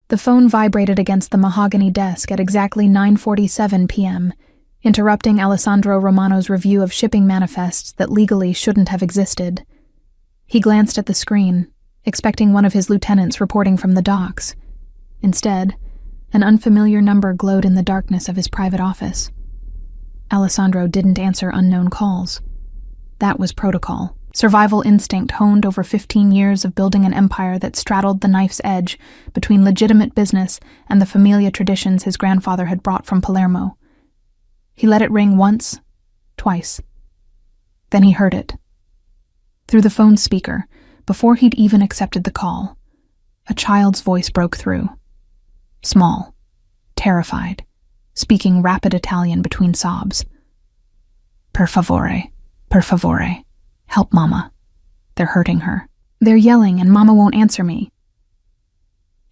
The phone vibrated against the mahogany desk at exactly 9:47 p.m., interrupting Alessandro Romano's review of shipping manifests that legally shouldn't have existed. He glanced at the screen, expecting one of his lieutenants reporting from the docks. Instead, an unfamiliar number glowed in the darkness of his private office. Alessandro didn't answer unknown calls. That was protocol. Survival instinct honed over 15 years of building an empire that straddled the knife's edge between legitimate business and the familia traditions his grandfather had brought from Palermo. He let it ring once, twice. Then he heard it. Through the phone speaker, before he'd even accepted the call, a child's voice broke through. Small, terrified, speaking rapid Italian between sobs. Per favore, help Mama. They're hurting her. They're yelling and Mama won't answer me.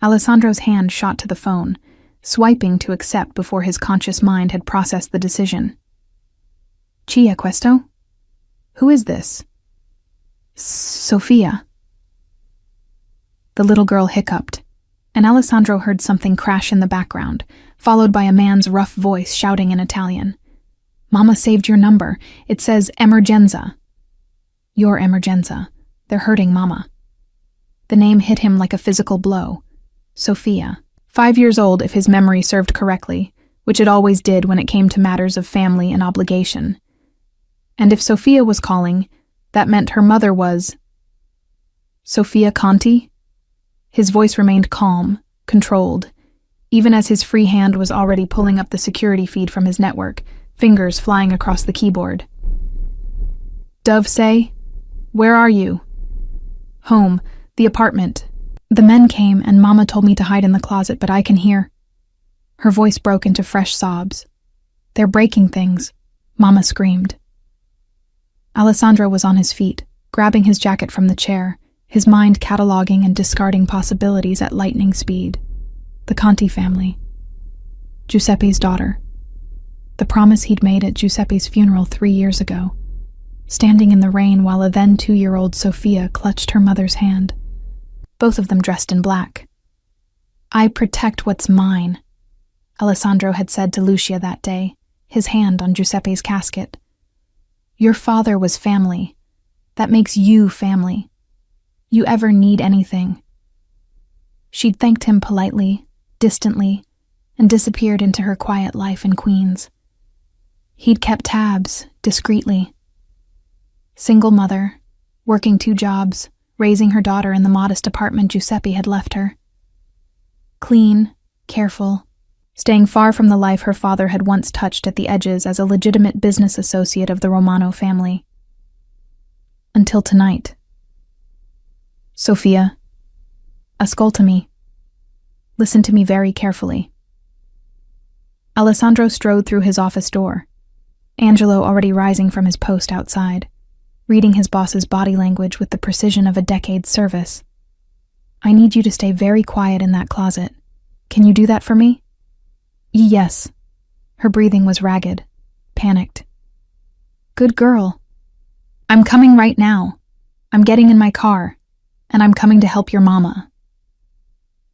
Alessandro's hand shot to the phone, swiping to accept before his conscious mind had processed the decision. Chi è questo? Who is this? Sofia. The little girl hiccuped, and Alessandro heard something crash in the background, followed by a man's rough voice shouting in Italian. Mama saved your number. It says emergenza. Your emergenza. They're hurting Mama. The name hit him like a physical blow. Sofia. 5 years old if his memory served correctly, which it always did when it came to matters of family and obligation. And if Sofia was calling, that meant her mother was... Sofia Conti? His voice remained calm, controlled, even as his free hand was already pulling up the security feed from his network, fingers flying across the keyboard. Dove say, where are you? Home, the apartment. The men came and Mama told me to hide in the closet, but I can hear. Her voice broke into fresh sobs. They're breaking things, Mama screamed. Alessandro was on his feet, grabbing his jacket from the chair, his mind cataloging and discarding possibilities at lightning speed. The Conti family. Giuseppe's daughter. The promise he'd made at Giuseppe's funeral 3 years ago. Standing in the rain while a then 2-year-old Sofia clutched her mother's hand. Both of them dressed in black. I protect what's mine, Alessandro had said to Lucia that day, his hand on Giuseppe's casket. Your father was family. That makes you family. You ever need anything. She'd thanked him politely, distantly, and disappeared into her quiet life in Queens. He'd kept tabs, discreetly. Single mother, working 2 jobs, raising her daughter in the modest apartment Giuseppe had left her. Clean, careful, staying far from the life her father had once touched at the edges as a legitimate business associate of the Romano family. Until tonight. Sofia, ascoltami. Listen to me very carefully. Alessandro strode through his office door, Angelo already rising from his post outside, reading his boss's body language with the precision of a decade's service. I need you to stay very quiet in that closet. Can you do that for me? Yes. Her breathing was ragged, panicked. Good girl. I'm coming right now. I'm getting in my car, and I'm coming to help your mama.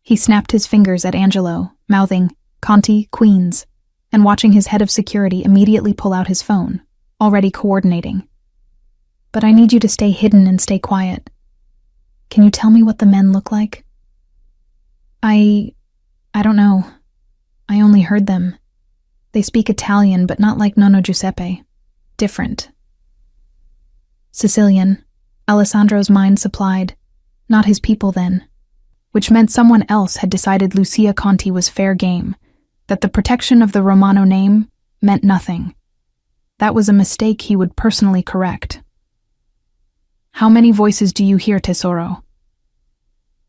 He snapped his fingers at Angelo, mouthing, Conti, Queens, and watching his head of security immediately pull out his phone, already coordinating. But I need you to stay hidden and stay quiet. Can you tell me what the men look like? I don't know. I only heard them. They speak Italian, but not like Nonno Giuseppe. Different. Sicilian, Alessandro's mind supplied. Not his people then. Which meant someone else had decided Lucia Conti was fair game, that the protection of the Romano name meant nothing. That was a mistake he would personally correct. How many voices do you hear, Tesoro?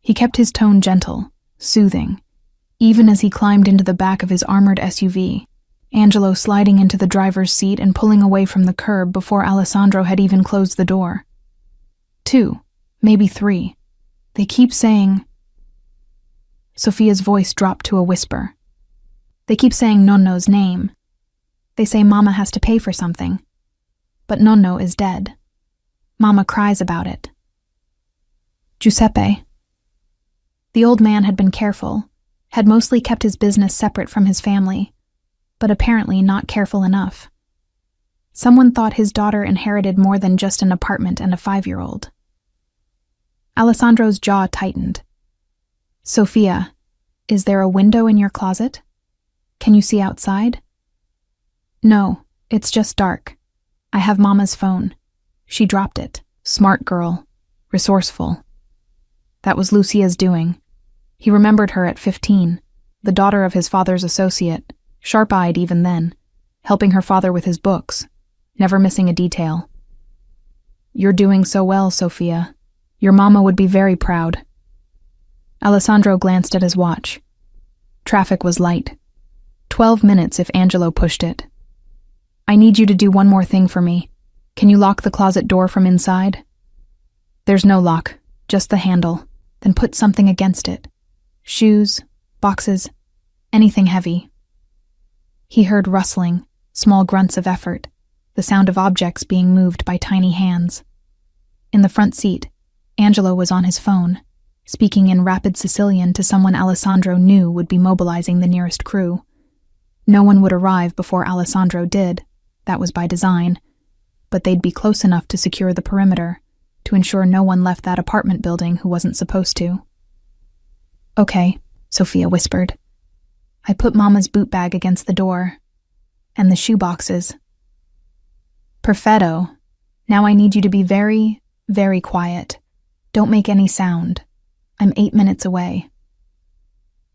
He kept his tone gentle, soothing, even as he climbed into the back of his armored SUV, Angelo sliding into the driver's seat and pulling away from the curb before Alessandro had even closed the door. 2, maybe 3. They keep saying... Sofia's voice dropped to a whisper. They keep saying Nonno's name. They say Mama has to pay for something. But Nonno is dead. Mama cries about it. Giuseppe. The old man had been careful, had mostly kept his business separate from his family, but apparently not careful enough. Someone thought his daughter inherited more than just an apartment and a 5-year-old. Alessandro's jaw tightened. Sophia, is there a window in your closet? Can you see outside? No, it's just dark. I have Mama's phone. She dropped it. Smart girl. Resourceful. That was Lucia's doing. He remembered her at 15, the daughter of his father's associate, sharp-eyed even then, helping her father with his books, never missing a detail. You're doing so well, Sophia. Your mama would be very proud. Alessandro glanced at his watch. Traffic was light. 12 minutes if Angelo pushed it. I need you to do one more thing for me. Can you lock the closet door from inside? There's no lock, just the handle. Then put something against it. Shoes, boxes, anything heavy. He heard rustling, small grunts of effort, the sound of objects being moved by tiny hands. In the front seat, Angelo was on his phone, speaking in rapid Sicilian to someone Alessandro knew would be mobilizing the nearest crew. No one would arrive before Alessandro did, that was by design, but they'd be close enough to secure the perimeter, to ensure no one left that apartment building who wasn't supposed to. Okay, Sophia whispered. I put Mama's boot bag against the door. And the shoe boxes. Perfetto. Now I need you to be very, very quiet. Don't make any sound. I'm 8 minutes away.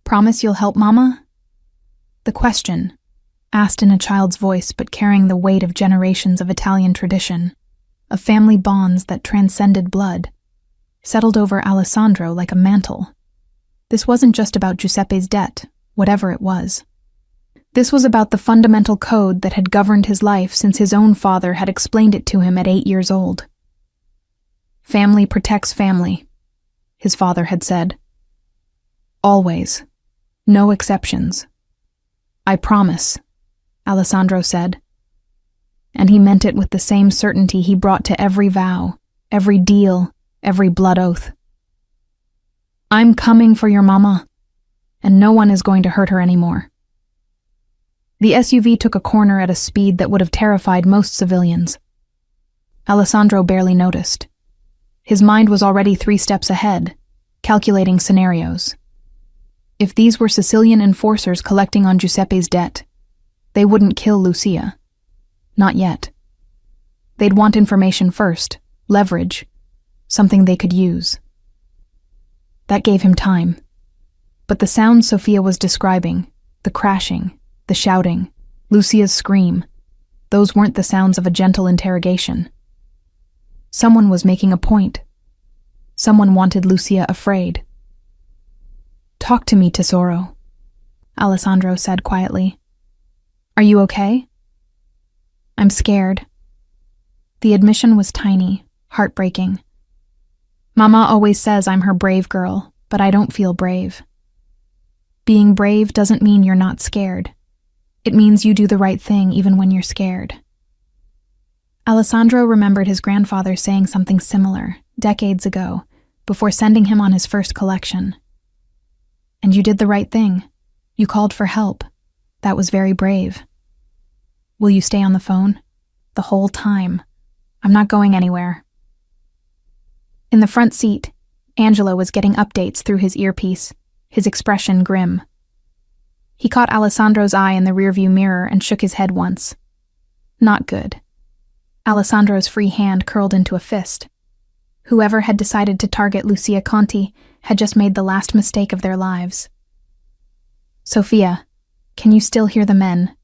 Promise you'll help Mama? The question, asked in a child's voice but carrying the weight of generations of Italian tradition, of family bonds that transcended blood, settled over Alessandro like a mantle. This wasn't just about Giuseppe's debt, whatever it was. This was about the fundamental code that had governed his life since his own father had explained it to him at 8 years old. Family protects family, his father had said. Always. No exceptions. I promise, Alessandro said. And he meant it with the same certainty he brought to every vow, every deal, every blood oath. I'm coming for your mama, and no one is going to hurt her anymore. The SUV took a corner at a speed that would have terrified most civilians. Alessandro barely noticed. His mind was already 3 steps ahead, calculating scenarios. If these were Sicilian enforcers collecting on Giuseppe's debt, they wouldn't kill Lucia. Not yet. They'd want information first, leverage, something they could use. That gave him time. But the sounds Sophia was describing, the crashing, the shouting, Lucia's scream, those weren't the sounds of a gentle interrogation. Someone was making a point. Someone wanted Lucia afraid. Talk to me, Tesoro, Alessandro said quietly. Are you okay? I'm scared. The admission was tiny, heartbreaking. Mama always says I'm her brave girl, but I don't feel brave. Being brave doesn't mean you're not scared. It means you do the right thing even when you're scared. Alessandro remembered his grandfather saying something similar, decades ago, before sending him on his first collection. And you did the right thing. You called for help. That was very brave. Will you stay on the phone? The whole time. I'm not going anywhere. In the front seat, Angelo was getting updates through his earpiece, his expression grim. He caught Alessandro's eye in the rearview mirror and shook his head once. Not good. Alessandro's free hand curled into a fist. Whoever had decided to target Lucia Conti had just made the last mistake of their lives. Sophia, can you still hear the men?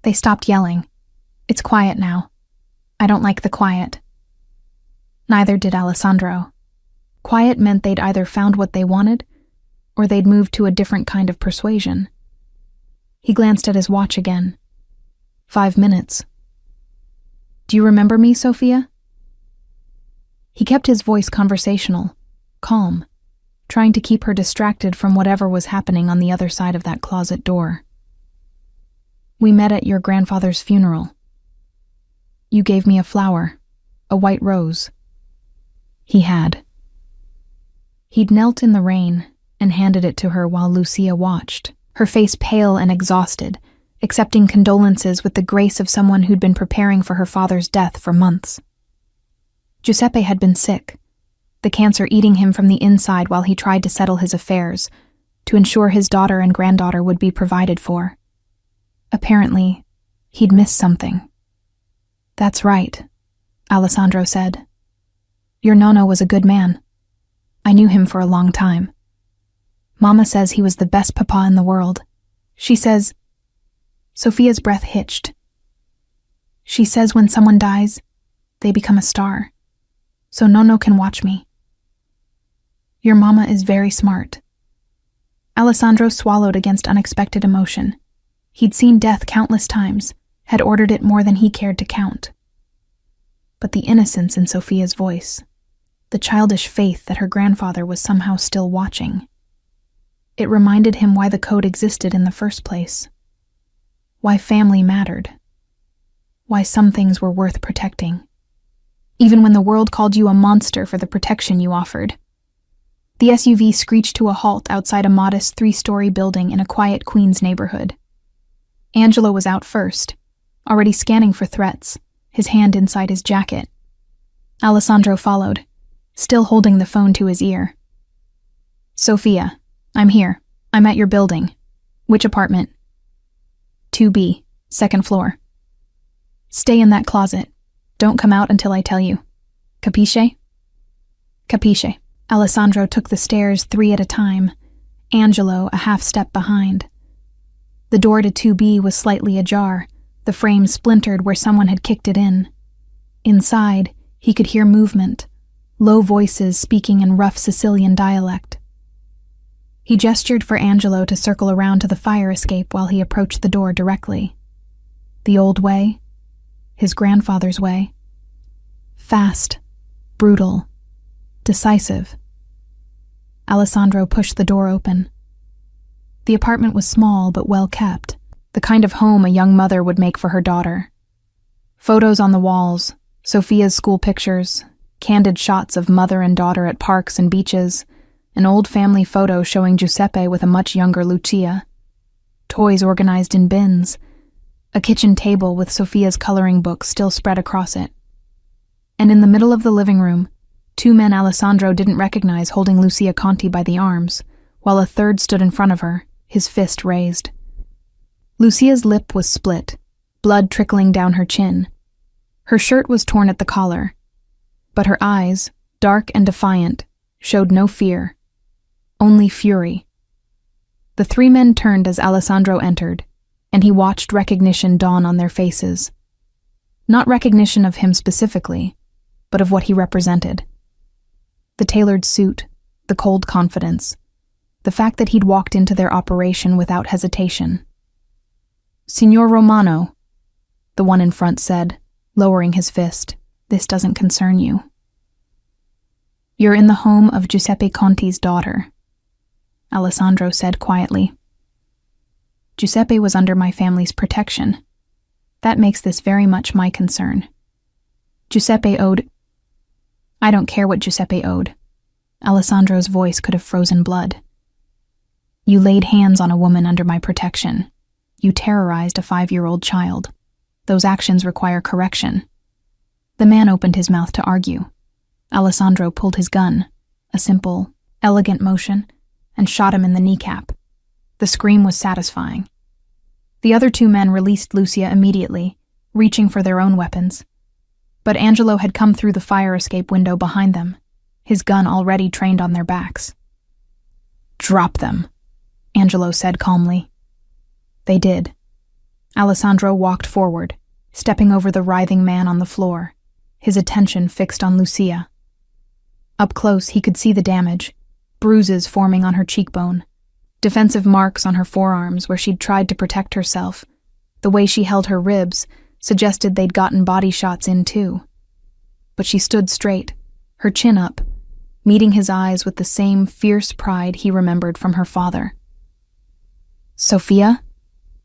They stopped yelling. It's quiet now. I don't like the quiet. Neither did Alessandro. Quiet meant they'd either found what they wanted, or they'd moved to a different kind of persuasion. He glanced at his watch again. 5 minutes. Do you remember me, Sophia? He kept his voice conversational, calm, trying to keep her distracted from whatever was happening on the other side of that closet door. We met at your grandfather's funeral. You gave me a flower, a white rose. He had. He'd knelt in the rain and handed it to her while Lucia watched, her face pale and exhausted, accepting condolences with the grace of someone who'd been preparing for her father's death for months. Giuseppe had been sick, the cancer eating him from the inside while he tried to settle his affairs, to ensure his daughter and granddaughter would be provided for. Apparently, he'd missed something. "That's right," Alessandro said. "Your nonno was a good man. I knew him for a long time. Mama says he was the best papa in the world. She says..." Sophia's breath hitched. "She says when someone dies, they become a star, so nonno can watch me. Your mama is very smart." Alessandro swallowed against unexpected emotion. He'd seen death countless times, had ordered it more than he cared to count. But the innocence in Sophia's voice, the childish faith that her grandfather was somehow still watching, it reminded him why the code existed in the first place. Why family mattered. Why some things were worth protecting, even when the world called you a monster for the protection you offered. The SUV screeched to a halt outside a modest 3-story building in a quiet Queens neighborhood. Angelo was out first, already scanning for threats, his hand inside his jacket. Alessandro followed, still holding the phone to his ear. "Sophia, I'm here. I'm at your building. Which apartment?" 2B, second floor. "Stay in that closet. Don't come out until I tell you. Capisce?" "Capisce." Alessandro took the stairs 3 at a time, Angelo a half step behind. The door to 2B was slightly ajar, the frame splintered where someone had kicked it in. Inside, he could hear movement, low voices speaking in rough Sicilian dialect. He gestured for Angelo to circle around to the fire escape while he approached the door directly. The old way, his grandfather's way. Fast, brutal, decisive. Alessandro pushed the door open. The apartment was small but well kept, the kind of home a young mother would make for her daughter. Photos on the walls, Sophia's school pictures, candid shots of mother and daughter at parks and beaches, an old family photo showing Giuseppe with a much younger Lucia, toys organized in bins, a kitchen table with Sophia's coloring book still spread across it. And in the middle of the living room, 2 men Alessandro didn't recognize holding Lucia Conti by the arms, while a third stood in front of her, his fist raised. Lucia's lip was split, blood trickling down her chin. Her shirt was torn at the collar, but her eyes, dark and defiant, showed no fear, only fury. The 3 men turned as Alessandro entered, and he watched recognition dawn on their faces. Not recognition of him specifically, but of what he represented. The tailored suit, the cold confidence, the fact that he'd walked into their operation without hesitation. "Signor Romano," the one in front said, lowering his fist, "this doesn't concern you. You're in the home of Giuseppe Conti's daughter," Alessandro said quietly. "Giuseppe was under my family's protection. That makes this very much my concern. Giuseppe owed..." "I don't care what Giuseppe owed." Alessandro's voice could have frozen blood. "You laid hands on a woman under my protection. You terrorized a 5-year-old child. Those actions require correction." The man opened his mouth to argue. Alessandro pulled his gun, a simple, elegant motion, and shot him in the kneecap. The scream was satisfying. The other 2 men released Lucia immediately, reaching for their own weapons. But Angelo had come through the fire escape window behind them, his gun already trained on their backs. "Drop them," Angelo said calmly. They did. Alessandro walked forward, stepping over the writhing man on the floor, his attention fixed on Lucia. Up close, he could see the damage, bruises forming on her cheekbone, defensive marks on her forearms where she'd tried to protect herself. The way she held her ribs suggested they'd gotten body shots in too. But she stood straight, her chin up, meeting his eyes with the same fierce pride he remembered from her father. "Sophia?"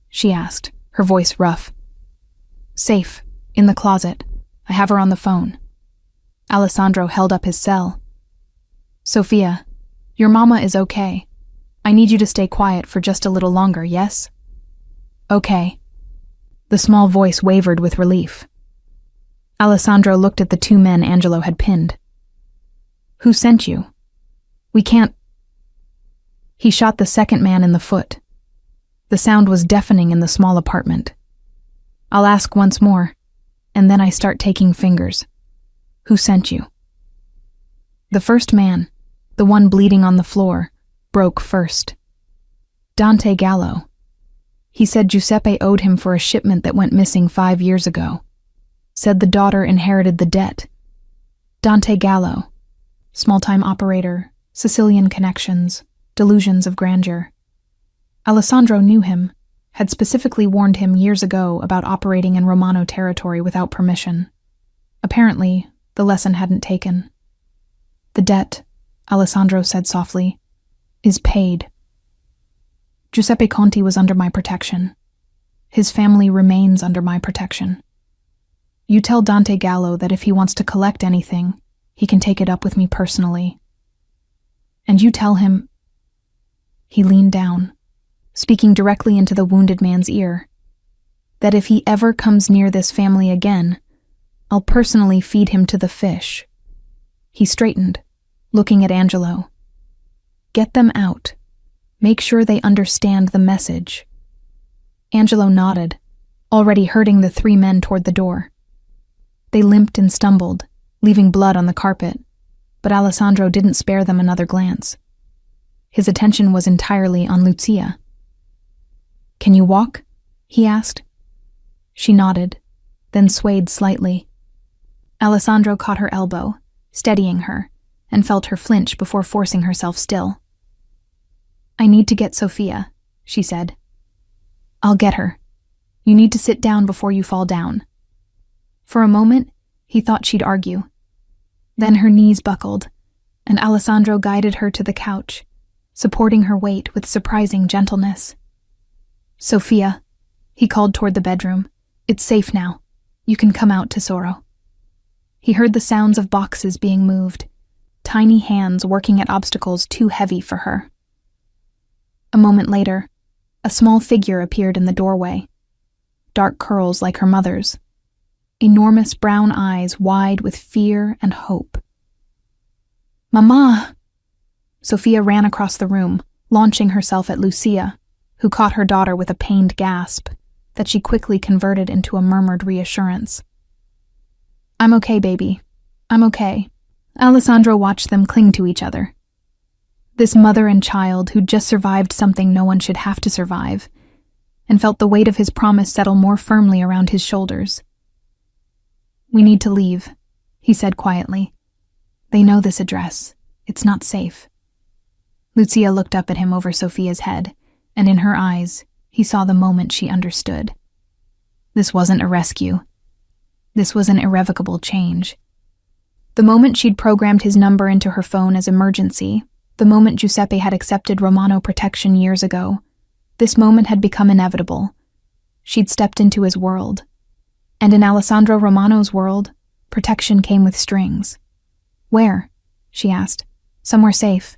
she asked, her voice rough. "Safe, in the closet. I have her on the phone." Alessandro held up his cell. "Sophia, your mama is okay. I need you to stay quiet for just a little longer, yes? Okay. The small voice wavered with relief. Alessandro looked at the two men Angelo had pinned. Who sent you? We can't. He shot the second man in the foot. The sound was deafening in the small apartment. I'll ask once more, and then I start taking fingers. Who sent you? The first man, the one bleeding on the floor, broke first. Dante Gallo. He said Giuseppe owed him for a shipment that went missing 5 years ago. Said the daughter inherited the debt. Dante Gallo. Small-time operator, Sicilian connections, delusions of grandeur. Alessandro knew him, had specifically warned him years ago about operating in Romano territory without permission. Apparently, the lesson hadn't taken. The debt, Alessandro said softly, is paid. Giuseppe Conti was under my protection. His family remains under my protection. You tell Dante Gallo that if he wants to collect anything, he can take it up with me personally. And you tell him. He leaned down, speaking directly into the wounded man's ear, that if he ever comes near this family again, I'll personally feed him to the fish. He straightened, looking at Angelo. Get them out. Make sure they understand the message. Angelo nodded, already herding the 3 men toward the door. They limped and stumbled, leaving blood on the carpet, but Alessandro didn't spare them another glance. His attention was entirely on Lucia. Can you walk? He asked. She nodded, then swayed slightly. Alessandro caught her elbow, steadying her, and felt her flinch before forcing herself still. I need to get Sophia, she said. I'll get her. You need to sit down before you fall down. For a moment, he thought she'd argue. Then her knees buckled, and Alessandro guided her to the couch, supporting her weight with surprising gentleness. Sophia, he called toward the bedroom. It's safe now. You can come out, Tesoro. He heard the sounds of boxes being moved, tiny hands working at obstacles too heavy for her. A moment later, a small figure appeared in the doorway. Dark curls like her mother's. Enormous brown eyes wide with fear and hope. Mama! Sophia ran across the room, launching herself at Lucia, who caught her daughter with a pained gasp that she quickly converted into a murmured reassurance. I'm okay, baby. I'm okay. Alessandro watched them cling to each other. This mother and child who'd just survived something no one should have to survive, and felt the weight of his promise settle more firmly around his shoulders. We need to leave, he said quietly. They know this address. It's not safe. Lucia looked up at him over Sophia's head, and in her eyes, he saw the moment she understood. This wasn't a rescue. This was an irrevocable change. The moment she'd programmed his number into her phone as emergency, the moment Giuseppe had accepted Romano protection years ago, this moment had become inevitable. She'd stepped into his world. And in Alessandro Romano's world, protection came with strings. Where? She asked. Somewhere safe.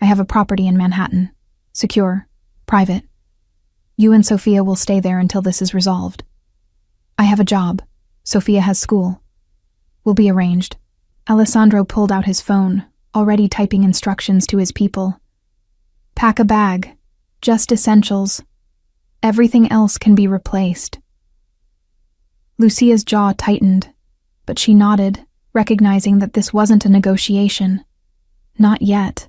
I have a property in Manhattan. Secure. Private. You and Sophia will stay there until this is resolved. I have a job. Sophia has school. Will be arranged. Alessandro pulled out his phone, already typing instructions to his people. Pack a bag. Just essentials. Everything else can be replaced. Lucia's jaw tightened, but she nodded, recognizing that this wasn't a negotiation. Not yet.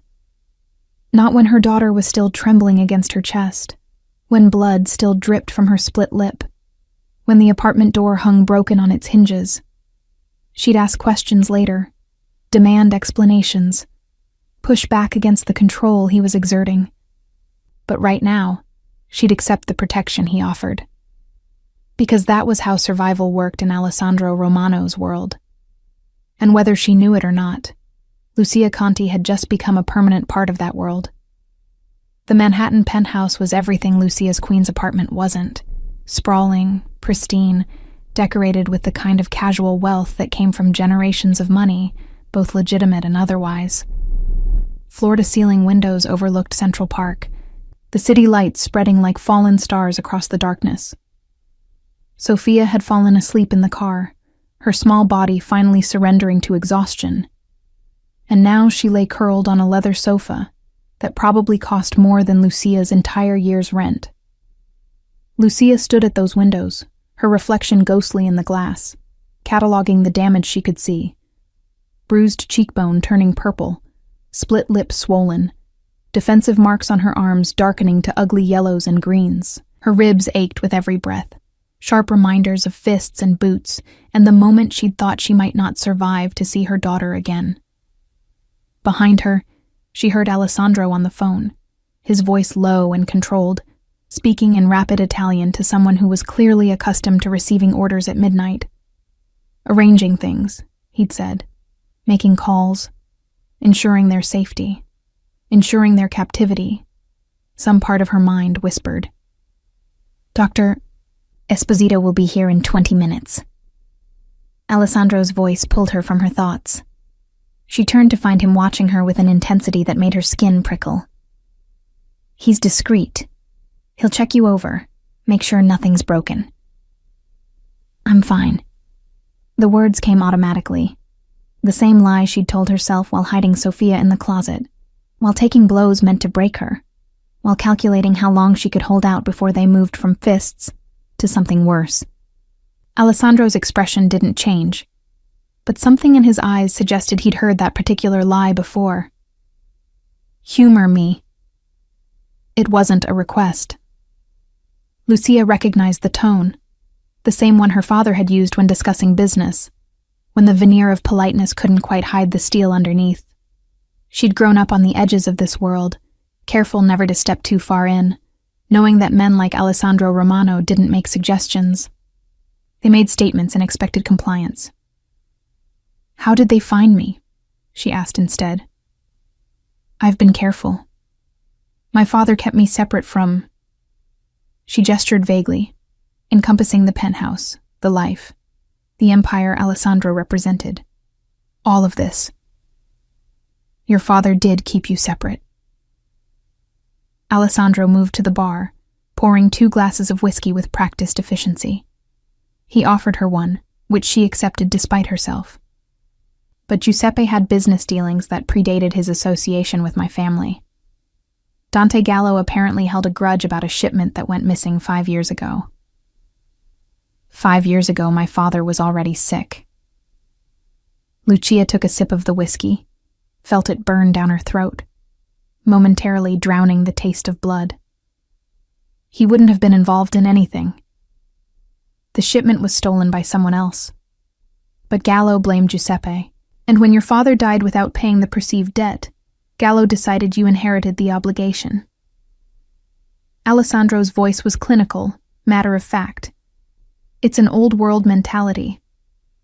Not when her daughter was still trembling against her chest, when blood still dripped from her split lip, when the apartment door hung broken on its hinges. She'd ask questions later, demand explanations, push back against the control he was exerting. But right now, she'd accept the protection he offered. Because that was how survival worked in Alessandro Romano's world. And whether she knew it or not, Lucia Conti had just become a permanent part of that world. The Manhattan penthouse was everything Lucia's queen's apartment wasn't. Sprawling, pristine, decorated with the kind of casual wealth that came from generations of money, both legitimate and otherwise. Floor-to-ceiling windows overlooked Central Park, the city lights spreading like fallen stars across the darkness. Sophia had fallen asleep in the car, her small body finally surrendering to exhaustion. And now she lay curled on a leather sofa that probably cost more than Lucia's entire year's rent. Lucia stood at those windows, her reflection ghostly in the glass, cataloging the damage she could see. Bruised cheekbone turning purple, split lip swollen, defensive marks on her arms darkening to ugly yellows and greens. Her ribs ached with every breath, sharp reminders of fists and boots, and the moment she'd thought she might not survive to see her daughter again. Behind her, she heard Alessandro on the phone, his voice low and controlled, speaking in rapid Italian to someone who was clearly accustomed to receiving orders at midnight. Arranging things, he'd said, making calls, ensuring their safety, ensuring their captivity. Some part of her mind whispered, "Dr. Esposito will be here in 20 minutes. Alessandro's voice pulled her from her thoughts. She turned to find him watching her with an intensity that made her skin prickle. "He's discreet. He'll check you over, make sure nothing's broken." "I'm fine." The words came automatically. The same lie she'd told herself while hiding Sophia in the closet, while taking blows meant to break her, while calculating how long she could hold out before they moved from fists to something worse. Alessandro's expression didn't change, but something in his eyes suggested he'd heard that particular lie before. "Humor me." It wasn't a request. Lucia recognized the tone, the same one her father had used when discussing business, when the veneer of politeness couldn't quite hide the steel underneath. She'd grown up on the edges of this world, careful never to step too far in, knowing that men like Alessandro Romano didn't make suggestions. They made statements and expected compliance. "How did they find me?" she asked instead. "I've been careful. My father kept me separate from—" She gestured vaguely, encompassing the penthouse, the life, the empire Alessandro represented. All of this. "Your father did keep you separate." Alessandro moved to the bar, pouring 2 glasses of whiskey with practiced efficiency. He offered her one, which she accepted despite herself. But Giuseppe had business dealings that predated his association with my family. Dante Gallo apparently held a grudge about a shipment that went missing 5 years ago. 5 years ago, my father was already sick. Lucia took a sip of the whiskey, felt it burn down her throat, momentarily drowning the taste of blood. He wouldn't have been involved in anything. The shipment was stolen by someone else. But Gallo blamed Giuseppe, and when your father died without paying the perceived debt, Gallo decided you inherited the obligation. Alessandro's voice was clinical, matter of fact. It's an old-world mentality.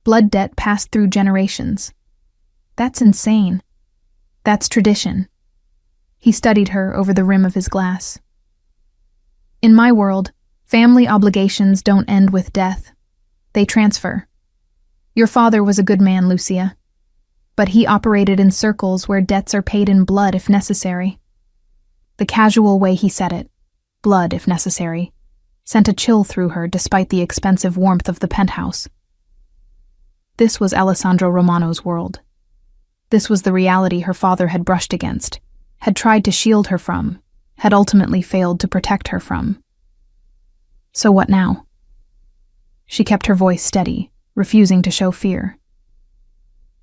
Blood debt passed through generations. That's insane. That's tradition. He studied her over the rim of his glass. In my world, family obligations don't end with death. They transfer. Your father was a good man, Lucia, but he operated in circles where debts are paid in blood if necessary. The casual way he said it, blood if necessary, sent a chill through her despite the expensive warmth of the penthouse. This was Alessandro Romano's world. This was the reality her father had brushed against, had tried to shield her from, had ultimately failed to protect her from. So what now? She kept her voice steady, refusing to show fear.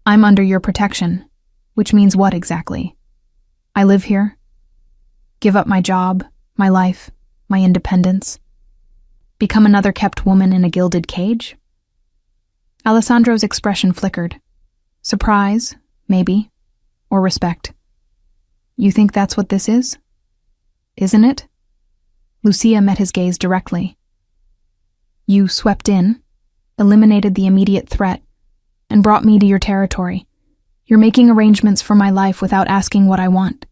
"I'm under your protection, which means what exactly? I live here? Give up my job, my life, my independence? Become another kept woman in a gilded cage?" Alessandro's expression flickered. Surprise, maybe, or respect. "You think that's what this is? Isn't it?" Lucia met his gaze directly. "You swept in, eliminated the immediate threat, and brought me to your territory. You're making arrangements for my life without asking what I want.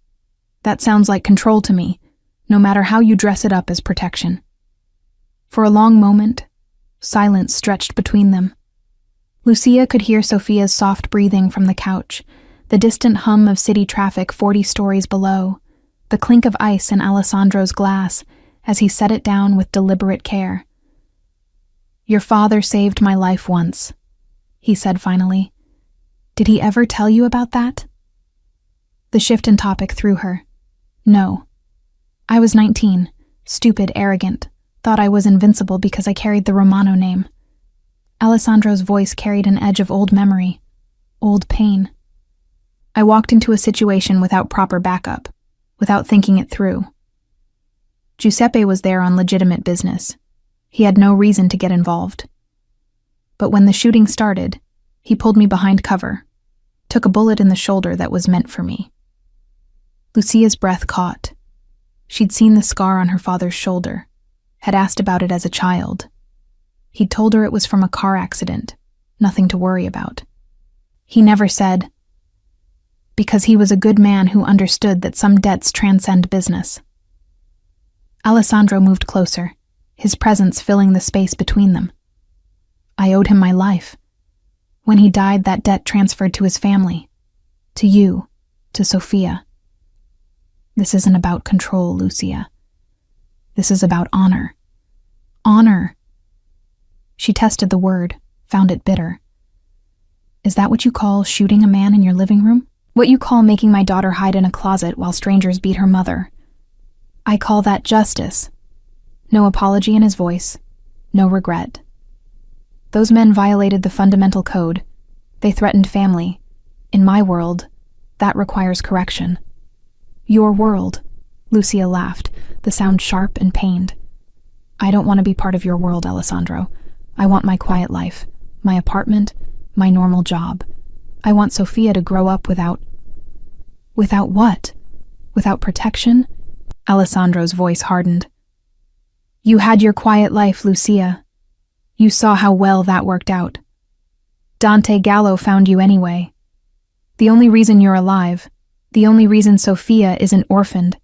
That sounds like control to me, no matter how you dress it up as protection." For a long moment, silence stretched between them. Lucia could hear Sophia's soft breathing from the couch, The distant hum of city traffic 40 stories below, the clink of ice in Alessandro's glass as he set it down with deliberate care. "Your father saved my life once," he said finally. "Did he ever tell you about that?" The shift in topic threw her. "No. I was 19, stupid, arrogant, thought I was invincible because I carried the Romano name." Alessandro's voice carried an edge of old memory, old pain. "I walked into a situation without proper backup, without thinking it through. Giuseppe was there on legitimate business. He had no reason to get involved. But when the shooting started, he pulled me behind cover, took a bullet in the shoulder that was meant for me." Lucia's breath caught. She'd seen the scar on her father's shoulder, had asked about it as a child. He'd told her it was from a car accident, nothing to worry about. He never said, because he was a good man who understood that some debts transcend business. Alessandro moved closer, his presence filling the space between them. "I owed him my life. When he died, that debt transferred to his family, to you, to Sophia. This isn't about control, Lucia. This is about honor. Honor." She tested the word, found it bitter. "Is that what you call shooting a man in your living room? What you call making my daughter hide in a closet while strangers beat her mother? I call that justice." No apology in his voice, no regret. "Those men violated the fundamental code. They threatened family. In my world, that requires correction." "Your world," Lucia laughed, the sound sharp and pained. "I don't want to be part of your world, Alessandro. I want my quiet life, my apartment, my normal job. I want Sophia to grow up without..." "Without what? Without protection?" Alessandro's voice hardened. "You had your quiet life, Lucia. You saw how well that worked out. Dante Gallo found you anyway. The only reason you're alive, the only reason Sophia isn't orphaned,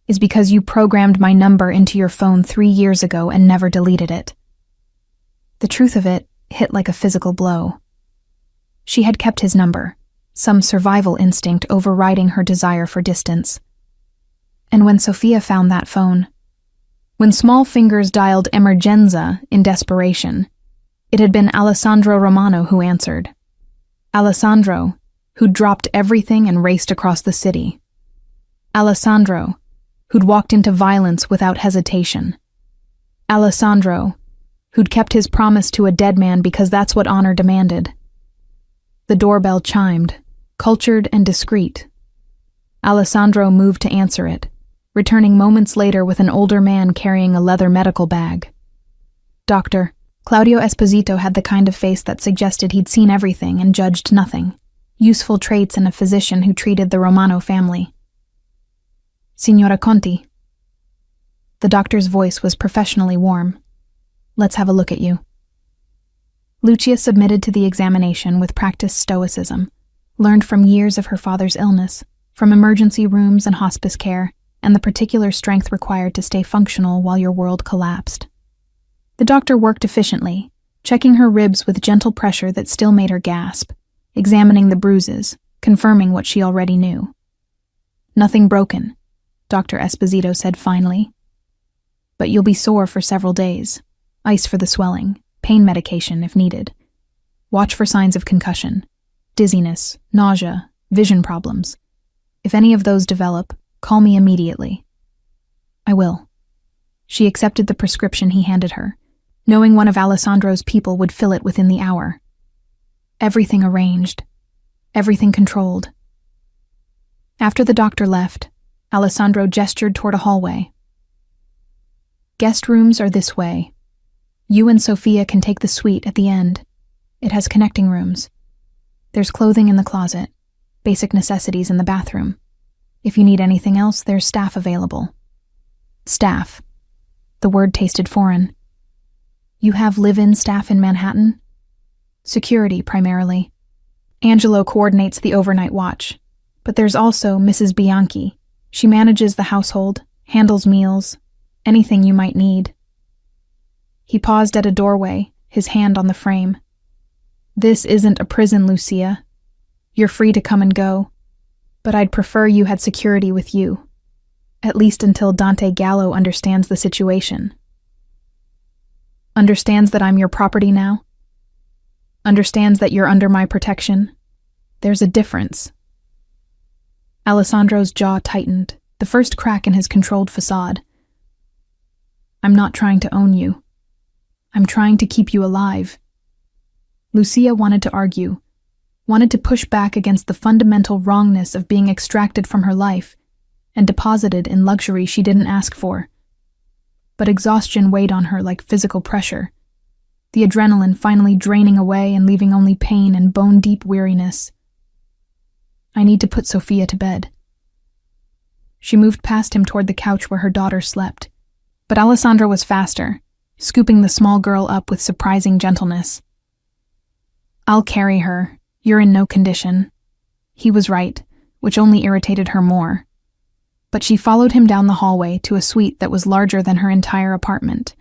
is because you programmed my number into your phone 3 years ago and never deleted it." The truth of it hit like a physical blow. She had kept his number, some survival instinct overriding her desire for distance. And when Sophia found that phone, when small fingers dialed emergenza in desperation, it had been Alessandro Romano who answered. Alessandro, who'd dropped everything and raced across the city. Alessandro, who'd walked into violence without hesitation. Alessandro, who'd kept his promise to a dead man because that's what honor demanded. The doorbell chimed, cultured and discreet. Alessandro moved to answer it, returning moments later with an older man carrying a leather medical bag. "Doctor." Claudio Esposito had the kind of face that suggested he'd seen everything and judged nothing, useful traits in a physician who treated the Romano family. "Signora Conti." The doctor's voice was professionally warm. "Let's have a look at you." Lucia submitted to the examination with practiced stoicism, learned from years of her father's illness, from emergency rooms and hospice care, and the particular strength required to stay functional while your world collapsed. The doctor worked efficiently, checking her ribs with gentle pressure that still made her gasp, examining the bruises, confirming what she already knew. "Nothing broken," Dr. Esposito said finally. "But you'll be sore for several days. Ice for the swelling, pain medication if needed. Watch for signs of concussion, dizziness, nausea, vision problems. If any of those develop, call me immediately." "I will." She accepted the prescription he handed her, knowing one of Alessandro's people would fill it within the hour. Everything arranged, everything controlled. After the doctor left, Alessandro gestured toward a hallway. "Guest rooms are this way. You and Sophia can take the suite at the end. It has connecting rooms. There's clothing in the closet, basic necessities in the bathroom. If you need anything else, there's staff available." Staff. The word tasted foreign. "You have live-in staff in Manhattan?" "Security, primarily. Angelo coordinates the overnight watch. But there's also Mrs. Bianchi. She manages the household, handles meals, anything you might need." He paused at a doorway, his hand on the frame. "This isn't a prison, Lucia. You're free to come and go, but I'd prefer you had security with you, at least until Dante Gallo understands the situation. Understands that I'm your property now? Understands that you're under my protection? There's a difference. Alessandro's jaw tightened, the first crack in his controlled facade. I'm not trying to own you. I'm trying to keep you alive. Lucia wanted to argue, wanted to push back against the fundamental wrongness of being extracted from her life and deposited in luxury she didn't ask for. But exhaustion weighed on her like physical pressure, the adrenaline finally draining away and leaving only pain and bone-deep weariness. I need to put Sophia to bed. She moved past him toward the couch where her daughter slept, but Alessandro was faster, scooping the small girl up with surprising gentleness. I'll carry her. You're in no condition. He was right, which only irritated her more. But she followed him down the hallway to a suite that was larger than her entire apartment,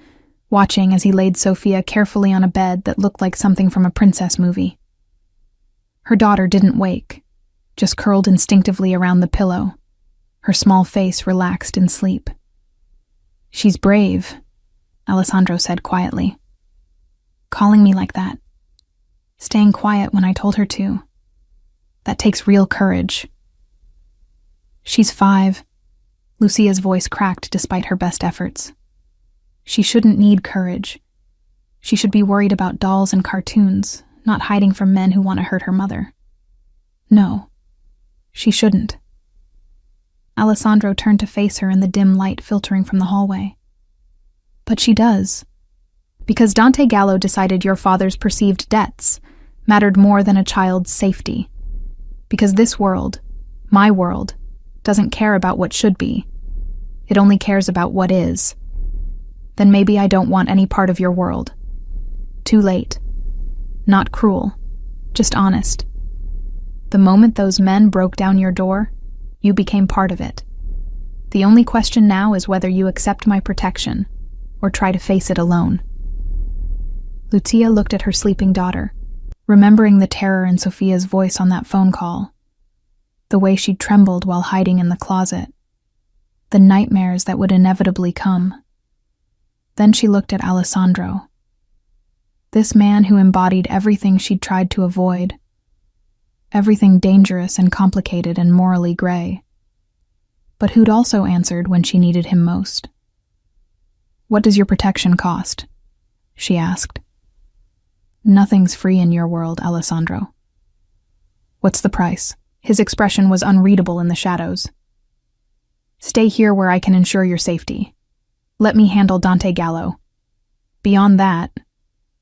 watching as he laid Sophia carefully on a bed that looked like something from a princess movie. Her daughter didn't wake, just curled instinctively around the pillow, her small face relaxed in sleep. She's brave, Alessandro said quietly. Calling me like that. Staying quiet when I told her to. That takes real courage. She's 5. Lucia's voice cracked despite her best efforts. She shouldn't need courage. She should be worried about dolls and cartoons, not hiding from men who want to hurt her mother. No, she shouldn't. Alessandro turned to face her in the dim light filtering from the hallway. But she does. Because Dante Gallo decided your father's perceived debts mattered more than a child's safety. Because this world, my world, doesn't care about what should be. It only cares about what is. Then maybe I don't want any part of your world. Too late. Not cruel, just honest. The moment those men broke down your door, you became part of it. The only question now is whether you accept my protection or try to face it alone. Lucia looked at her sleeping daughter, remembering the terror in Sophia's voice on that phone call, the way she'd trembled while hiding in the closet, the nightmares that would inevitably come. Then she looked at Alessandro, this man who embodied everything she'd tried to avoid, everything dangerous and complicated and morally gray, but who'd also answered when she needed him most. What does your protection cost? She asked. Nothing's free in your world, Alessandro. What's the price? His expression was unreadable in the shadows. Stay here where I can ensure your safety. Let me handle Dante Gallo. Beyond that,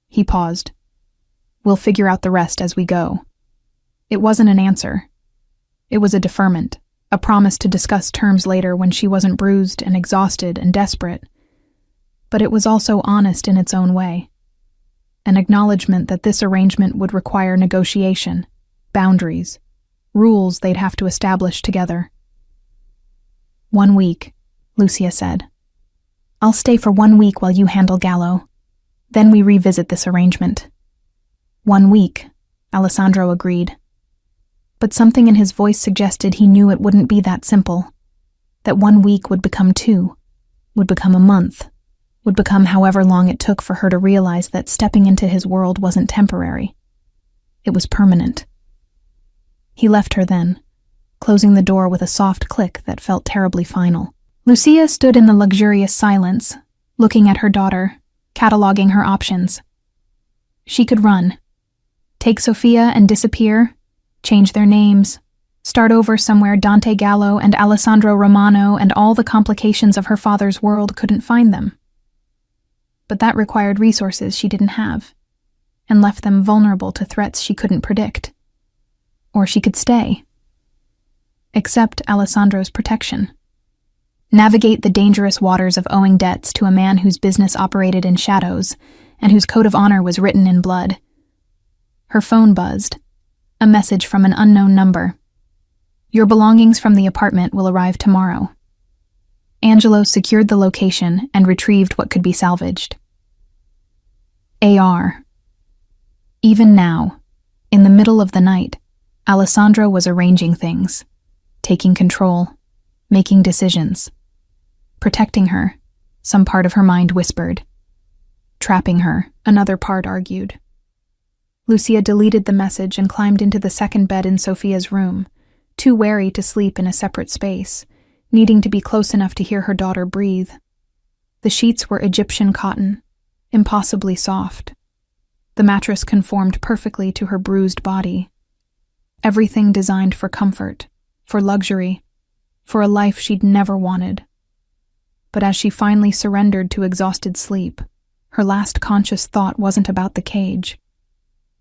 he paused. We'll figure out the rest as we go. It wasn't an answer. It was a deferment, a promise to discuss terms later when she wasn't bruised and exhausted and desperate. But it was also honest in its own way. An acknowledgement that this arrangement would require negotiation, boundaries, rules they'd have to establish together. 1 week, Lucia said. I'll stay for 1 week while you handle Gallo. Then we revisit this arrangement. 1 week, Alessandro agreed. But something in his voice suggested he knew it wouldn't be that simple. That 1 week would become 2, would become a month, would become however long it took for her to realize that stepping into his world wasn't temporary. It was permanent. He left her then, closing the door with a soft click that felt terribly final. Lucia stood in the luxurious silence, looking at her daughter, cataloging her options. She could run, take Sophia and disappear, change their names, start over somewhere Dante Gallo and Alessandro Romano and all the complications of her father's world couldn't find them. But that required resources she didn't have, and left them vulnerable to threats she couldn't predict. Or she could stay. Accept Alessandro's protection. Navigate the dangerous waters of owing debts to a man whose business operated in shadows and whose code of honor was written in blood. Her phone buzzed. A message from an unknown number. Your belongings from the apartment will arrive tomorrow. Angelo secured the location and retrieved what could be salvaged. AR. Even now, in the middle of the night, Alessandro was arranging things, taking control, making decisions. Protecting her, some part of her mind whispered. Trapping her, another part argued. Lucia deleted the message and climbed into the second bed in Sophia's room, too wary to sleep in a separate space, needing to be close enough to hear her daughter breathe. The sheets were Egyptian cotton, impossibly soft. The mattress conformed perfectly to her bruised body. Everything designed for comfort, for luxury, for a life she'd never wanted. But as she finally surrendered to exhausted sleep, her last conscious thought wasn't about the cage.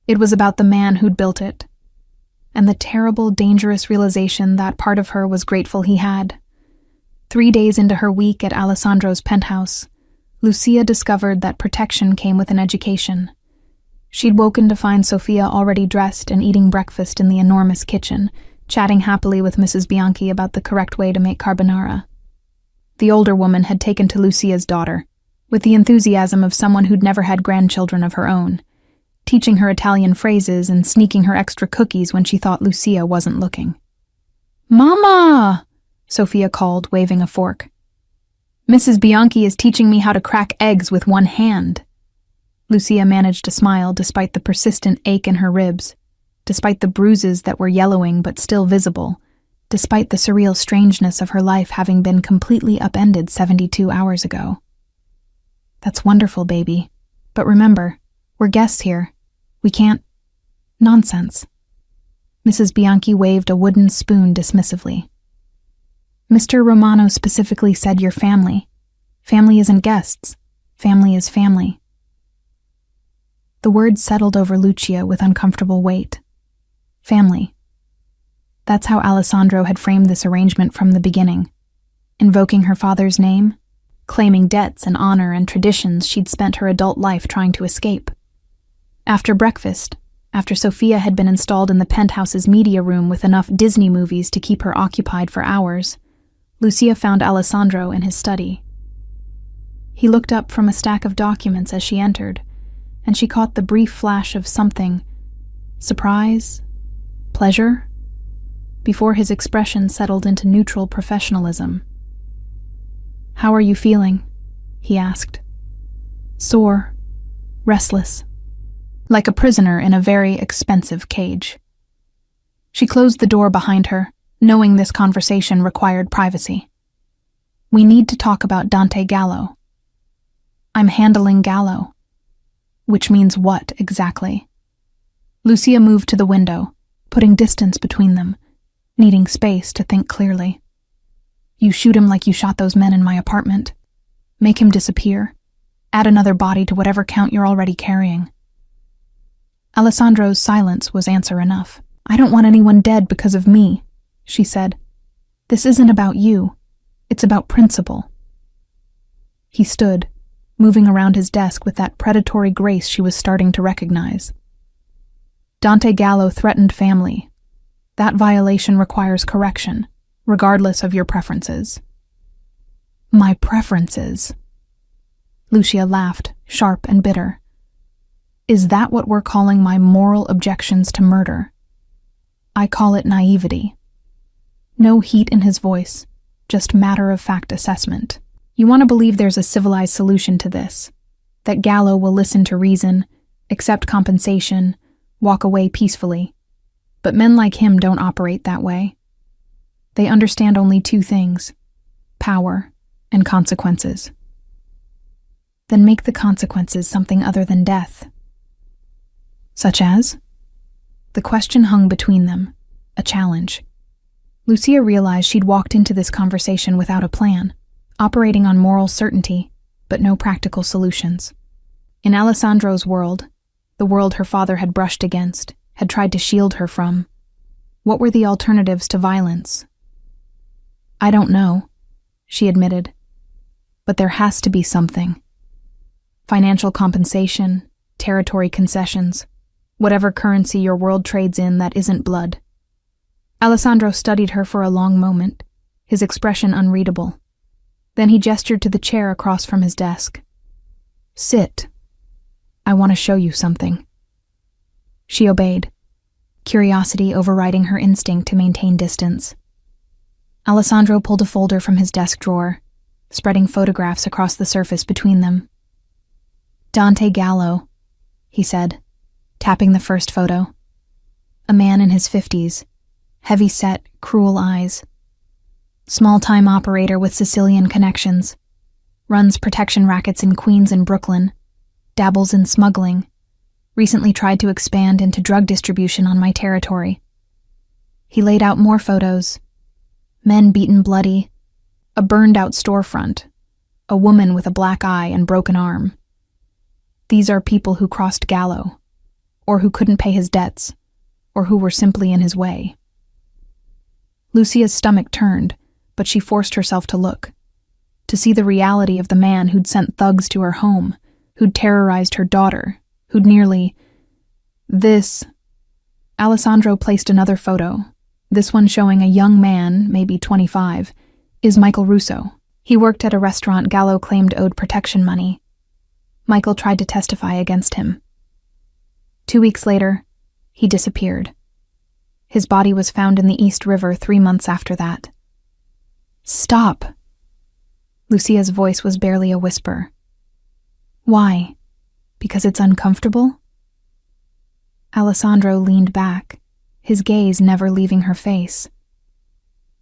It was about the man who'd built it, and the terrible, dangerous realization that part of her was grateful he had. 3 days into her week at Alessandro's penthouse, Lucia discovered that protection came with an education. She'd woken to find Sophia already dressed and eating breakfast in the enormous kitchen, chatting happily with Mrs. Bianchi about the correct way to make carbonara. The older woman had taken to Lucia's daughter, with the enthusiasm of someone who'd never had grandchildren of her own, teaching her Italian phrases and sneaking her extra cookies when she thought Lucia wasn't looking. "Mama!" Sophia called, waving a fork. "Mrs. Bianchi is teaching me how to crack eggs with one hand." Lucia managed to smile despite the persistent ache in her ribs, despite the bruises that were yellowing but still visible, despite the surreal strangeness of her life having been completely upended 72 hours ago. "That's wonderful, baby. But remember, we're guests here. We can't—" "Nonsense." Mrs. Bianchi waved a wooden spoon dismissively. "Mr. Romano specifically said you're family. Family isn't guests. Family is family." The words settled over Lucia with uncomfortable weight. Family. That's how Alessandro had framed this arrangement from the beginning. Invoking her father's name, claiming debts and honor and traditions she'd spent her adult life trying to escape. After breakfast, after Sophia had been installed in the penthouse's media room with enough Disney movies to keep her occupied for hours, Lucia found Alessandro in his study. He looked up from a stack of documents as she entered, and she caught the brief flash of something, surprise, pleasure, before his expression settled into neutral professionalism. "How are you feeling?" he asked. "Sore, restless, like a prisoner in a very expensive cage." She closed the door behind her, knowing this conversation required privacy. "We need to talk about Dante Gallo." "I'm handling Gallo." "Which means what, exactly?" Lucia moved to the window, putting distance between them, needing space to think clearly. "You shoot him like you shot those men in my apartment. Make him disappear. Add another body to whatever count you're already carrying." Alessandro's silence was answer enough. "I don't want anyone dead because of me," she said. "This isn't about you. It's about principle." He stood, moving around his desk with that predatory grace she was starting to recognize. "Dante Gallo threatened family. That violation requires correction, regardless of your preferences." "My preferences?" Lucia laughed, sharp and bitter. "Is that what we're calling my moral objections to murder? I call it naivety." No heat in his voice, just matter-of-fact assessment. "You want to believe there's a civilized solution to this, that Gallo will listen to reason, accept compensation, walk away peacefully. But men like him don't operate that way. They understand only two things: power and consequences." "Then make the consequences something other than death." "Such as?" The question hung between them, a challenge. Lucia realized she'd walked into this conversation without a plan, operating on moral certainty, but no practical solutions. In Alessandro's world, the world her father had brushed against, had tried to shield her from, what were the alternatives to violence? "I don't know," she admitted, "but there has to be something. Financial compensation, territory concessions, whatever currency your world trades in that isn't blood." Alessandro studied her for a long moment, his expression unreadable. Then he gestured to the chair across from his desk. "Sit. I want to show you something." She obeyed. curiosity overriding her instinct to maintain distance. Alessandro pulled a folder from his desk drawer, spreading photographs across the surface between them. "Dante Gallo," he said, tapping the first photo. A man in his 50s, heavy-set, cruel eyes. Small-time operator with Sicilian connections. Runs protection rackets in Queens and Brooklyn. Dabbles in smuggling. Recently tried to expand into drug distribution on my territory. He laid out more photos. Men beaten bloody. A burned-out storefront. A woman with a black eye and broken arm. These are people who crossed Gallo, or who couldn't pay his debts, or who were simply in his way. Lucia's stomach turned, but she forced herself to look, to see the reality of the man who'd sent thugs to her home, who'd terrorized her daughter, who'd nearly... This... Alessandro placed another photo, this one showing a young man, maybe 25, is Michael Russo. He worked at a restaurant Gallo claimed owed protection money. Michael tried to testify against him. 2 weeks later, he disappeared. His body was found in the East River 3 months after that. "Stop!" Lucia's voice was barely a whisper. "Why? Because it's uncomfortable?" Alessandro leaned back, his gaze never leaving her face.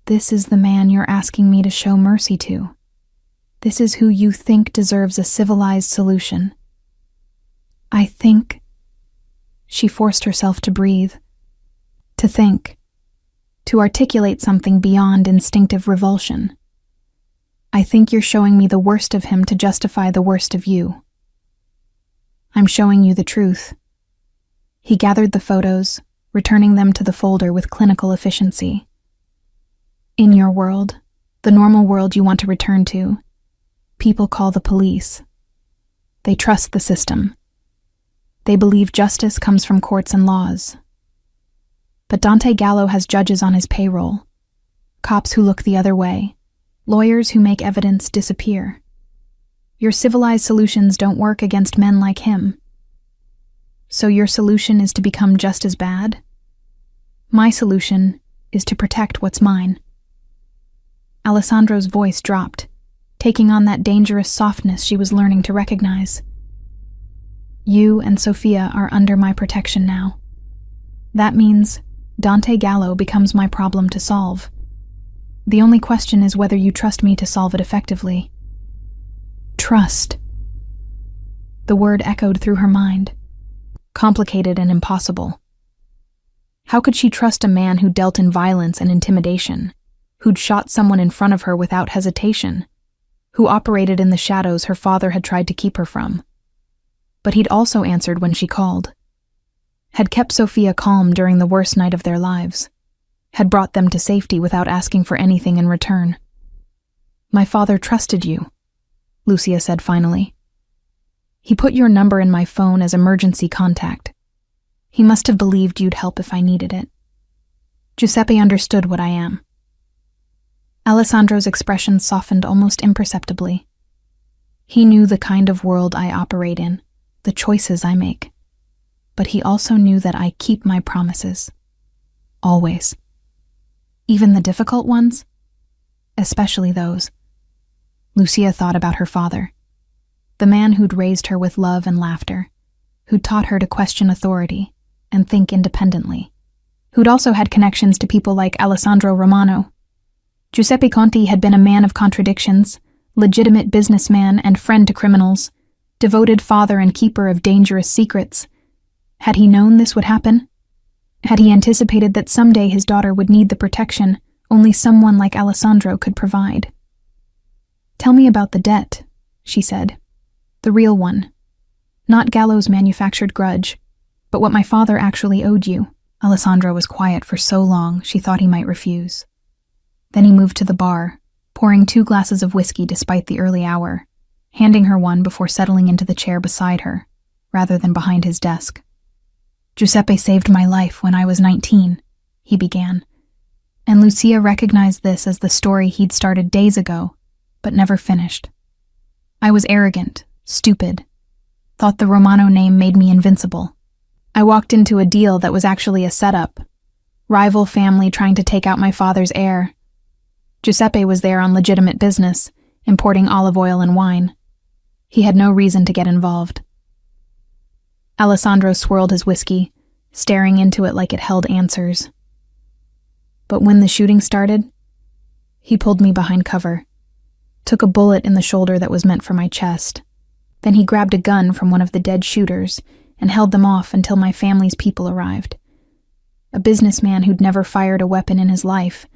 "This is the man you're asking me to show mercy to. This is who you think deserves a civilized solution. I think..." She forced herself to breathe, to think, to articulate something beyond instinctive revulsion. "I think you're showing me the worst of him to justify the worst of you. I'm showing you the truth." He gathered the photos, returning them to the folder with clinical efficiency. "In your world, the normal world you want to return to, people call the police. They trust the system. They believe justice comes from courts and laws. But Dante Gallo has judges on his payroll, cops who look the other way, lawyers who make evidence disappear. Your civilized solutions don't work against men like him. So your solution is to become just as bad? My solution is to protect what's mine." Alessandro's voice dropped, taking on that dangerous softness she was learning to recognize. "You and Sophia are under my protection now. That means Dante Gallo becomes my problem to solve. The only question is whether you trust me to solve it effectively." Trust. The word echoed through her mind. Complicated and impossible. How could she trust a man who dealt in violence and intimidation, who'd shot someone in front of her without hesitation, who operated in the shadows her father had tried to keep her from? But he'd also answered when she called, had kept Sophia calm during the worst night of their lives, had brought them to safety without asking for anything in return. "My father trusted you," Lucia said finally. "He put your number in my phone as emergency contact. He must have believed you'd help if I needed it. Giuseppe understood what I am." Alessandro's expression softened almost imperceptibly. He knew the kind of world I operate in, the choices I make. But he also knew that I keep my promises. Always. Even the difficult ones? Especially those. Lucia thought about her father. The man who'd raised her with love and laughter, who'd taught her to question authority and think independently, who'd also had connections to people like Alessandro Romano. Giuseppe Conti had been a man of contradictions, legitimate businessman and friend to criminals, devoted father and keeper of dangerous secrets. Had he known this would happen? Had he anticipated that someday his daughter would need the protection only someone like Alessandro could provide? "Tell me about the debt," she said. "The real one. Not Gallo's manufactured grudge, but what my father actually owed you." Alessandro was quiet for so long she thought he might refuse. Then he moved to the bar, pouring 2 glasses of whiskey despite the early hour, handing her one before settling into the chair beside her, rather than behind his desk. "Giuseppe saved my life when I was 19, he began, and Lucia recognized this as the story he'd started days ago, but never finished. "I was arrogant, stupid, thought the Romano name made me invincible. I walked into a deal that was actually a setup. Rival family trying to take out my father's heir. Giuseppe was there on legitimate business, importing olive oil and wine. He had no reason to get involved. Alessandro swirled his whiskey, staring into it like it held answers. But when the shooting started, he pulled me behind cover, took a bullet in the shoulder that was meant for my chest. Then he grabbed a gun from one of the dead shooters and held them off until my family's people arrived. A businessman who'd never fired a weapon in his life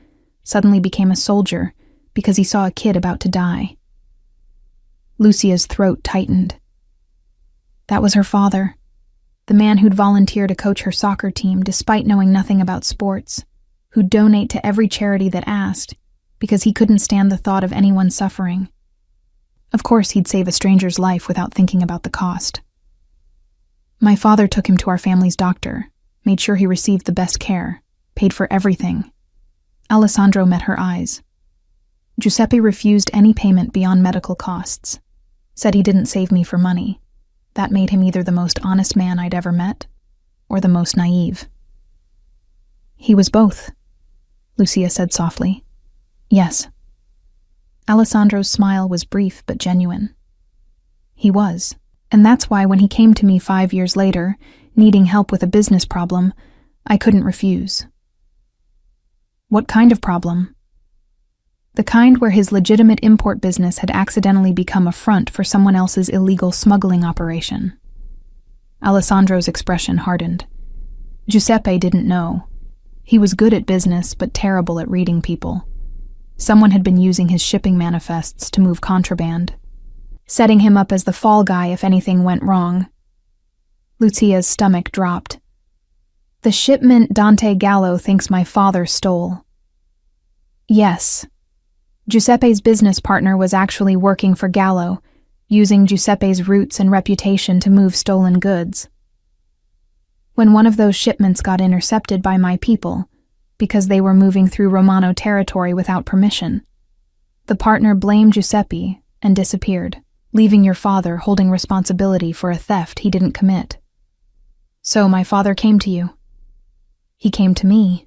suddenly became a soldier because he saw a kid about to die. Lucia's throat tightened. That was her father, the man who'd volunteer to coach her soccer team despite knowing nothing about sports, who'd donate to every charity that asked because he couldn't stand the thought of anyone suffering. Of course, he'd save a stranger's life without thinking about the cost. My father took him to our family's doctor, made sure he received the best care, paid for everything. Alessandro met her eyes. Giuseppe refused any payment beyond medical costs, said he didn't save me for money. That made him either the most honest man I'd ever met, or the most naive. He was both, Lucia said softly. Yes. Alessandro's smile was brief but genuine. He was, and that's why when he came to me 5 years later, needing help with a business problem, I couldn't refuse. What kind of problem? The kind where his legitimate import business had accidentally become a front for someone else's illegal smuggling operation. Alessandro's expression hardened. Giuseppe didn't know. He was good at business but terrible at reading people. Someone had been using his shipping manifests to move contraband, setting him up as the fall guy if anything went wrong. Lucia's stomach dropped. The shipment Dante Gallo thinks my father stole. Yes. Giuseppe's business partner was actually working for Gallo, using Giuseppe's roots and reputation to move stolen goods. When one of those shipments got intercepted by my people, because they were moving through Romano territory without permission, the partner blamed Giuseppe and disappeared, leaving your father holding responsibility for a theft he didn't commit. So my father came to you. He came to me,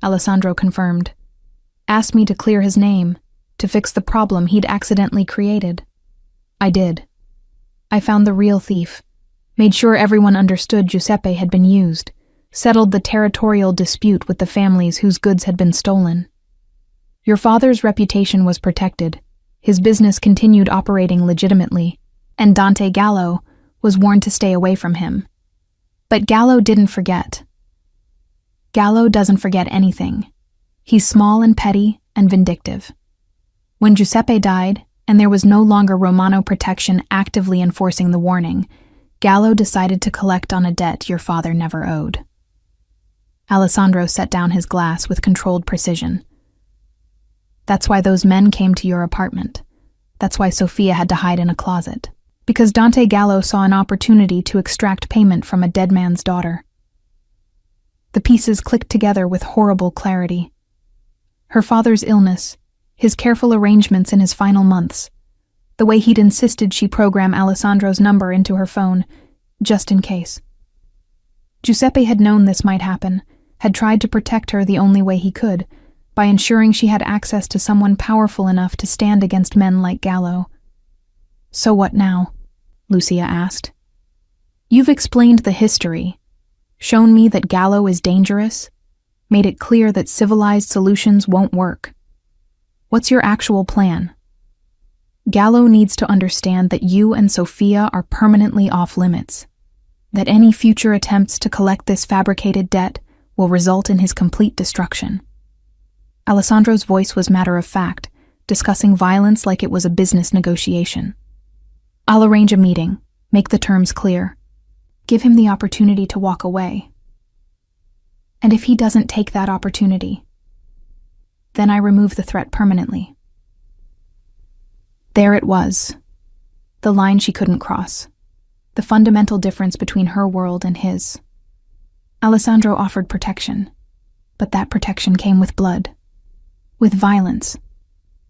Alessandro confirmed. Asked me to clear his name, to fix the problem he'd accidentally created. I did. I found the real thief, made sure everyone understood Giuseppe had been used, settled the territorial dispute with the families whose goods had been stolen. Your father's reputation was protected, his business continued operating legitimately, and Dante Gallo was warned to stay away from him. But Gallo didn't forget. Gallo doesn't forget anything. He's small and petty and vindictive. When Giuseppe died, and there was no longer Romano protection actively enforcing the warning, Gallo decided to collect on a debt your father never owed. Alessandro set down his glass with controlled precision. That's why those men came to your apartment. That's why Sofia had to hide in a closet. Because Dante Gallo saw an opportunity to extract payment from a dead man's daughter. The pieces clicked together with horrible clarity. Her father's illness, his careful arrangements in his final months, the way he'd insisted she program Alessandro's number into her phone, just in case. Giuseppe had known this might happen, had tried to protect her the only way he could, by ensuring she had access to someone powerful enough to stand against men like Gallo. So what now? Lucia asked. You've explained the history, shown me that Gallo is dangerous, made it clear that civilized solutions won't work. What's your actual plan? Gallo needs to understand that you and Sofia are permanently off limits, that any future attempts to collect this fabricated debt will result in his complete destruction. Alessandro's voice was matter-of-fact, discussing violence like it was a business negotiation. I'll arrange a meeting, make the terms clear, give him the opportunity to walk away. And if he doesn't take that opportunity, then I remove the threat permanently. There it was, the line she couldn't cross, the fundamental difference between her world and his. Alessandro offered protection, but that protection came with blood, with violence,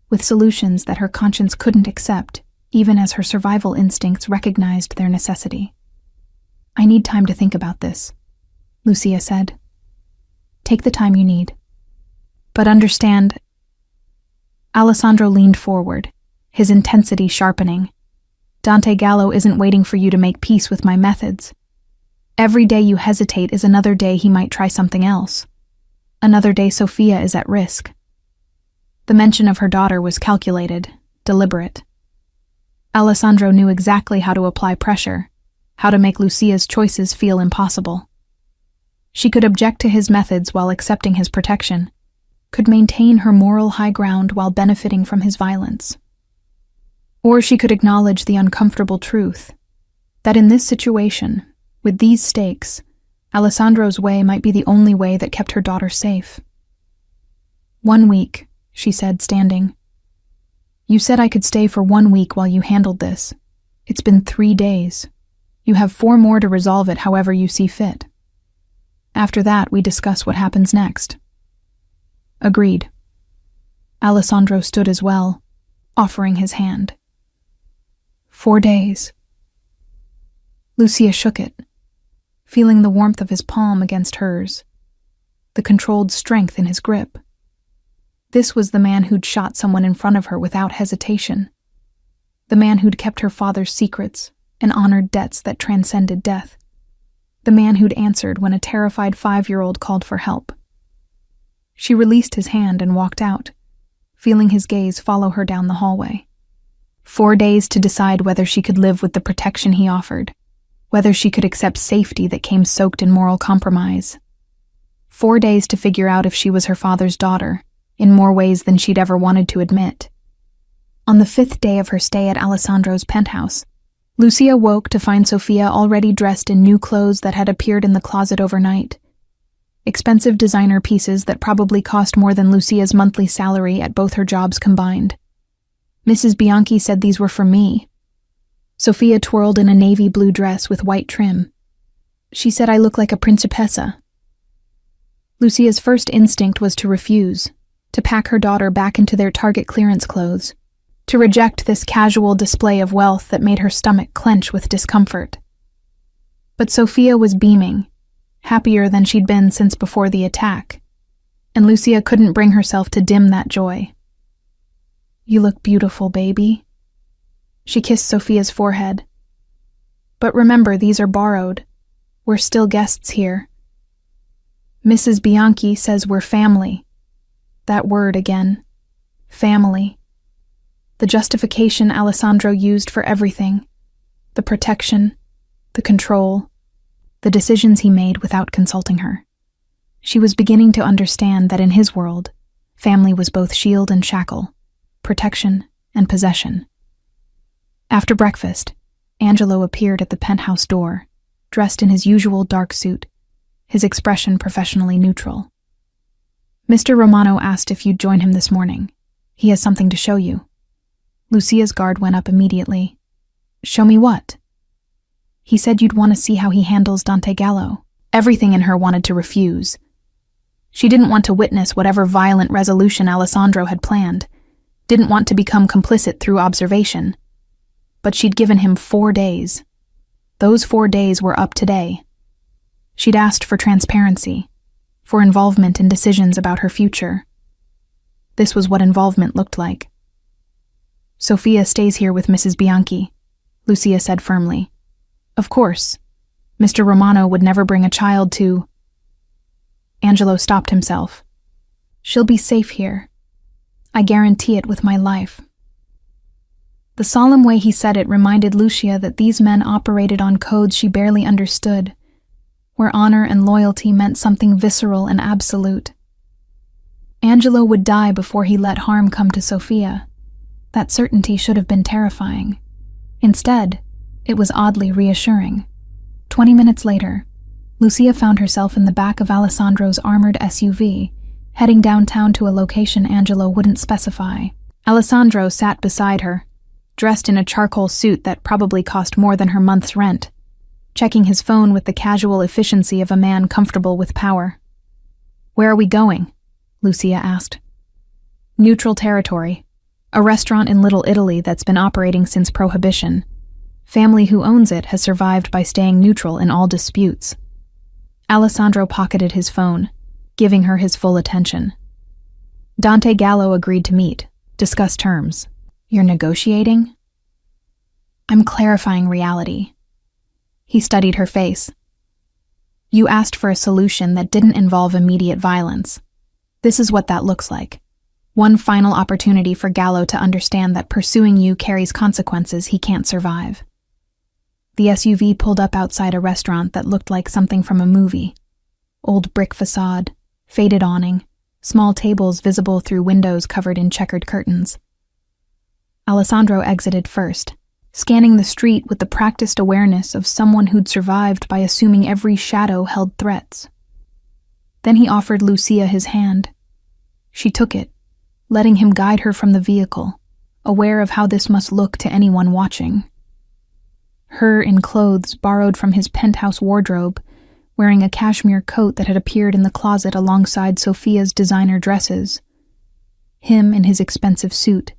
with solutions that her conscience couldn't accept, even as her survival instincts recognized their necessity. I need time to think about this, Lucia said. Take the time you need. But understand. Alessandro leaned forward, his intensity sharpening. Dante Gallo isn't waiting for you to make peace with my methods. Every day you hesitate is another day he might try something else. Another day Sofia is at risk. The mention of her daughter was calculated, deliberate. Alessandro knew exactly how to apply pressure, how to make Lucia's choices feel impossible. She could object to his methods while accepting his protection, could maintain her moral high ground while benefiting from his violence. Or she could acknowledge the uncomfortable truth that in this situation, with these stakes, Alessandro's way might be the only way that kept her daughter safe. 1 week, she said, standing. You said I could stay for 1 week while you handled this. It's been 3 days. You have 4 more to resolve it however you see fit. After that, we discuss what happens next. Agreed. Alessandro stood as well, offering his hand. 4 days. Lucia shook it, feeling the warmth of his palm against hers, the controlled strength in his grip. This was the man who'd shot someone in front of her without hesitation, the man who'd kept her father's secrets and honored debts that transcended death, the man who'd answered when a terrified 5-year-old called for help. She released his hand and walked out, feeling his gaze follow her down the hallway. 4 days to decide whether she could live with the protection he offered, whether she could accept safety that came soaked in moral compromise. 4 days to figure out if she was her father's daughter, in more ways than she'd ever wanted to admit. On the 5th day of her stay at Alessandro's penthouse, Lucia woke to find Sofia already dressed in new clothes that had appeared in the closet overnight. Expensive designer pieces that probably cost more than Lucia's monthly salary at both her jobs combined. Mrs. Bianchi said these were for me. Sofia twirled in a navy blue dress with white trim. She said I look like a principessa. Lucia's first instinct was to refuse, to pack her daughter back into their Target clearance clothes, to reject this casual display of wealth that made her stomach clench with discomfort. But Sofia was beaming, happier than she'd been since before the attack, and Lucia couldn't bring herself to dim that joy. You look beautiful, baby. She kissed Sofia's forehead. But remember, these are borrowed. We're still guests here. Mrs. Bianchi says we're family. That word again. Family. The justification Alessandro used for everything. The protection. The control. The decisions he made without consulting her. She was beginning to understand that in his world, family was both shield and shackle, protection and possession. After breakfast, Angelo appeared at the penthouse door, dressed in his usual dark suit, his expression professionally neutral. Mr. Romano asked if you'd join him this morning. He has something to show you. Lucia's guard went up immediately. Show me what? He said you'd want to see how he handles Dante Gallo. Everything in her wanted to refuse. She didn't want to witness whatever violent resolution Alessandro had planned, didn't want to become complicit through observation. But she'd given him 4 days. Those 4 days were up today. She'd asked for transparency, for involvement in decisions about her future. This was what involvement looked like. Sofia stays here with Mrs. Bianchi, Lucia said firmly. Of course. Mr. Romano would never bring a child to... Angelo stopped himself. She'll be safe here. I guarantee it with my life. The solemn way he said it reminded Lucia that these men operated on codes she barely understood, where honor and loyalty meant something visceral and absolute. Angelo would die before he let harm come to Sofia. That certainty should have been terrifying. Instead, it was oddly reassuring. 20 minutes later, Lucia found herself in the back of Alessandro's armored SUV, heading downtown to a location Angelo wouldn't specify. Alessandro sat beside her, dressed in a charcoal suit that probably cost more than her month's rent, checking his phone with the casual efficiency of a man comfortable with power. Where are we going? Lucia asked. Neutral territory, a restaurant in Little Italy that's been operating since Prohibition. Family who owns it has survived by staying neutral in all disputes. Alessandro pocketed his phone, giving her his full attention. Dante Gallo agreed to meet, discuss terms. You're negotiating? I'm clarifying reality. He studied her face. You asked for a solution that didn't involve immediate violence. This is what that looks like. One final opportunity for Gallo to understand that pursuing you carries consequences he can't survive. The SUV pulled up outside a restaurant that looked like something from a movie. Old brick facade, faded awning, small tables visible through windows covered in checkered curtains. Alessandro exited first, scanning the street with the practiced awareness of someone who'd survived by assuming every shadow held threats. Then he offered Lucia his hand. She took it, letting him guide her from the vehicle, aware of how this must look to anyone watching. Her in clothes borrowed from his penthouse wardrobe, wearing a cashmere coat that had appeared in the closet alongside Sophia's designer dresses. Him in his expensive suit,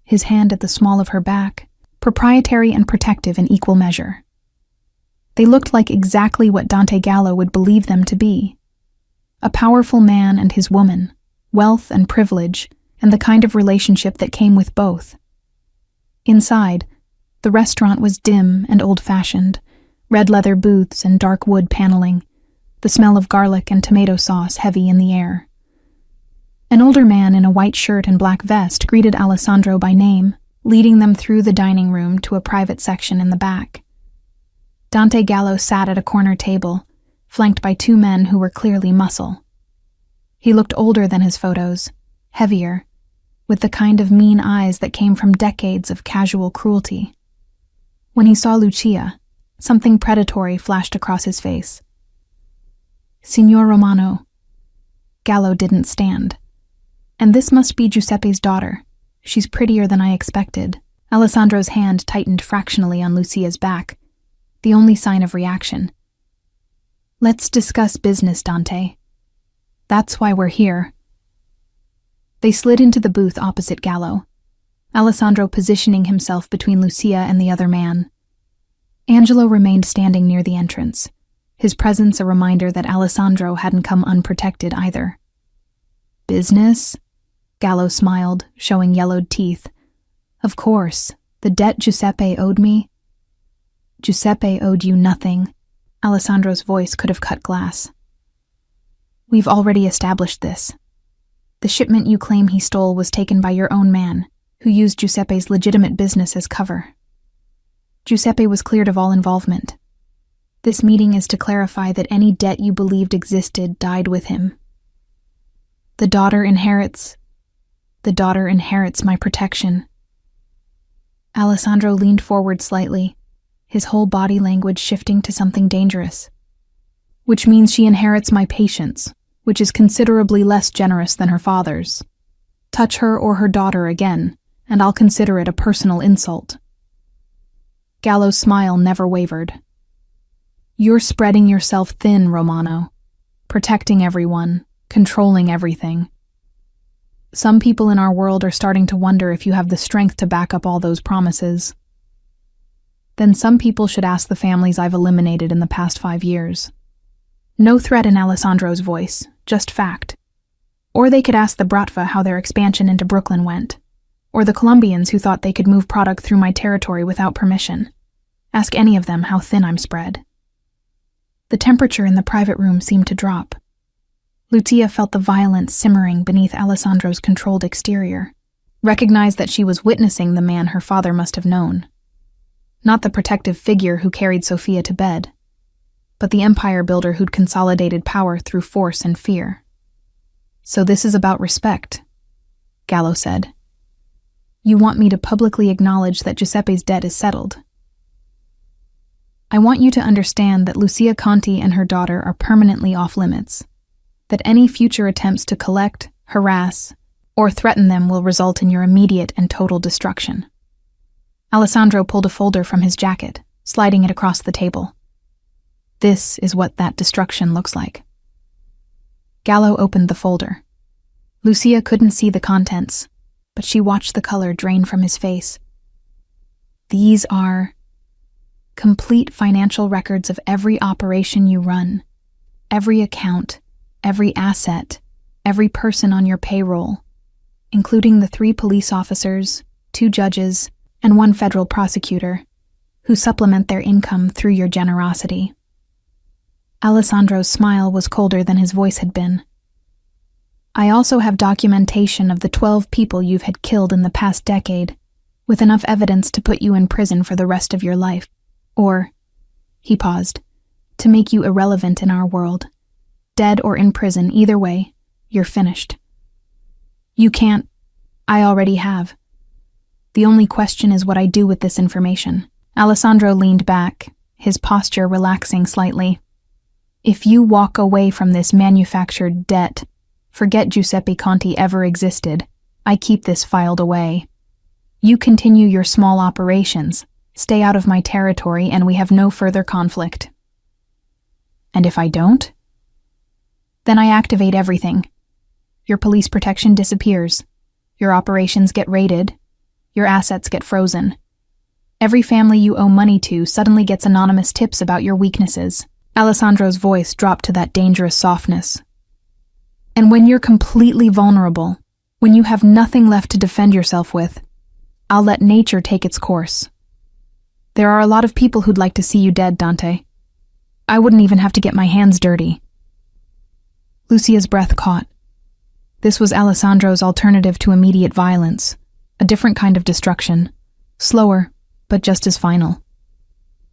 his hand at the small of her back, proprietary and protective in equal measure. They looked like exactly what Dante Gallo would believe them to be. A powerful man and his woman, wealth and privilege, and the kind of relationship that came with both. Inside, the restaurant was dim and old-fashioned, red leather booths and dark wood paneling, the smell of garlic and tomato sauce heavy in the air. An older man in a white shirt and black vest greeted Alessandro by name, leading them through the dining room to a private section in the back. Dante Gallo sat at a corner table, flanked by two men who were clearly muscle. He looked older than his photos, heavier, with the kind of mean eyes that came from decades of casual cruelty. When he saw Lucia, something predatory flashed across his face. Signor Romano. Gallo didn't stand. And this must be Giuseppe's daughter. She's prettier than I expected. Alessandro's hand tightened fractionally on Lucia's back, the only sign of reaction. Let's discuss business, Dante. That's why we're here. They slid into the booth opposite Gallo, Alessandro positioning himself between Lucia and the other man. Angelo remained standing near the entrance, his presence a reminder that Alessandro hadn't come unprotected either. Business? Gallo smiled, showing yellowed teeth. Of course, the debt Giuseppe owed me. Giuseppe owed you nothing. Alessandro's voice could have cut glass. We've already established this. The shipment you claim he stole was taken by your own man, who used Giuseppe's legitimate business as cover. Giuseppe was cleared of all involvement. This meeting is to clarify that any debt you believed existed died with him. The daughter inherits my protection. Alessandro leaned forward slightly, his whole body language shifting to something dangerous. Which means she inherits my patience, which is considerably less generous than her father's. Touch her or her daughter again, and I'll consider it a personal insult. Gallo's smile never wavered. You're spreading yourself thin, Romano. Protecting everyone, controlling everything. Some people in our world are starting to wonder if you have the strength to back up all those promises. Then some people should ask the families I've eliminated in the past 5 years. No threat in Alessandro's voice, just fact. Or they could ask the Bratva how their expansion into Brooklyn went. Or the Colombians who thought they could move product through my territory without permission. Ask any of them how thin I'm spread. The temperature in the private room seemed to drop. Lucia felt the violence simmering beneath Alessandro's controlled exterior, recognized that she was witnessing the man her father must have known. Not the protective figure who carried Sophia to bed, but the empire builder who'd consolidated power through force and fear. So this is about respect, Gallo said. You want me to publicly acknowledge that Giuseppe's debt is settled. I want you to understand that Lucia Conti and her daughter are permanently off limits, that any future attempts to collect, harass, or threaten them will result in your immediate and total destruction. Alessandro pulled a folder from his jacket, sliding it across the table. This is what that destruction looks like. Gallo opened the folder. Lucia couldn't see the contents, but she watched the color drain from his face. These are complete financial records of every operation you run, every account, every asset, every person on your payroll, including the 3 police officers, 2 judges, and 1 federal prosecutor, who supplement their income through your generosity. Alessandro's smile was colder than his voice had been. I also have documentation of the 12 people you've had killed in the past decade, with enough evidence to put you in prison for the rest of your life. Or, he paused, to make you irrelevant in our world. Dead or in prison, either way, you're finished. You can't. I already have. The only question is what I do with this information. Alessandro leaned back, his posture relaxing slightly. If you walk away from this manufactured debt, forget Giuseppe Conti ever existed. I keep this filed away. You continue your small operations, stay out of my territory, and we have no further conflict. And if I don't? Then I activate everything. Your police protection disappears. Your operations get raided. Your assets get frozen. Every family you owe money to suddenly gets anonymous tips about your weaknesses. Alessandro's voice dropped to that dangerous softness. And when you're completely vulnerable, when you have nothing left to defend yourself with, I'll let nature take its course. There are a lot of people who'd like to see you dead, Dante. I wouldn't even have to get my hands dirty. Lucia's breath caught. This was Alessandro's alternative to immediate violence, a different kind of destruction, slower, but just as final.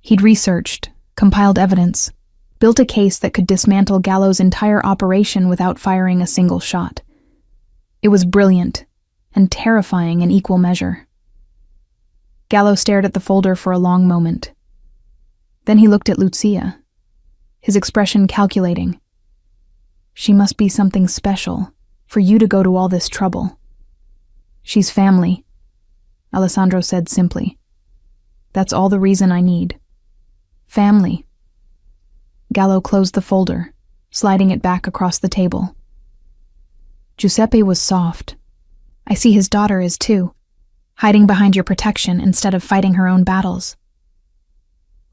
He'd researched, compiled evidence, built a case that could dismantle Gallo's entire operation without firing a single shot. It was brilliant and terrifying in equal measure. Gallo stared at the folder for a long moment. Then he looked at Lucia, his expression calculating. She must be something special for you to go to all this trouble. She's family, Alessandro said simply. That's all the reason I need. Family. Gallo closed the folder, sliding it back across the table. Giuseppe was soft. I see his daughter is too, hiding behind your protection instead of fighting her own battles.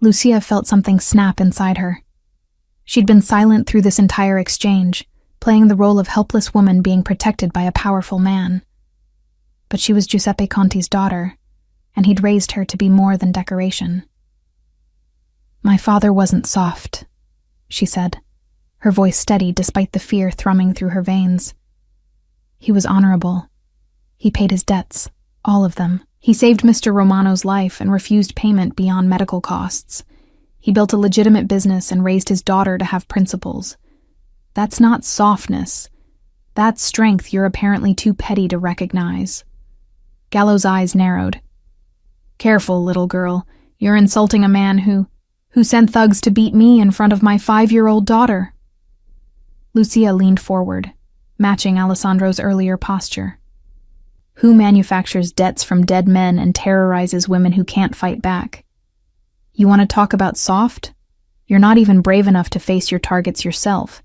Lucia felt something snap inside her. She'd been silent through this entire exchange, playing the role of helpless woman being protected by a powerful man. But she was Giuseppe Conti's daughter, and he'd raised her to be more than decoration. My father wasn't soft, she said, her voice steady despite the fear thrumming through her veins. He was honorable. He paid his debts, all of them. He saved Mr. Romano's life and refused payment beyond medical costs. He built a legitimate business and raised his daughter to have principles. That's not softness. That's strength you're apparently too petty to recognize. Gallo's eyes narrowed. Careful, little girl. You're insulting a man who sent thugs to beat me in front of my 5-year-old daughter. Lucia leaned forward, matching Alessandro's earlier posture. Who manufactures debts from dead men and terrorizes women who can't fight back? You want to talk about soft? You're not even brave enough to face your targets yourself.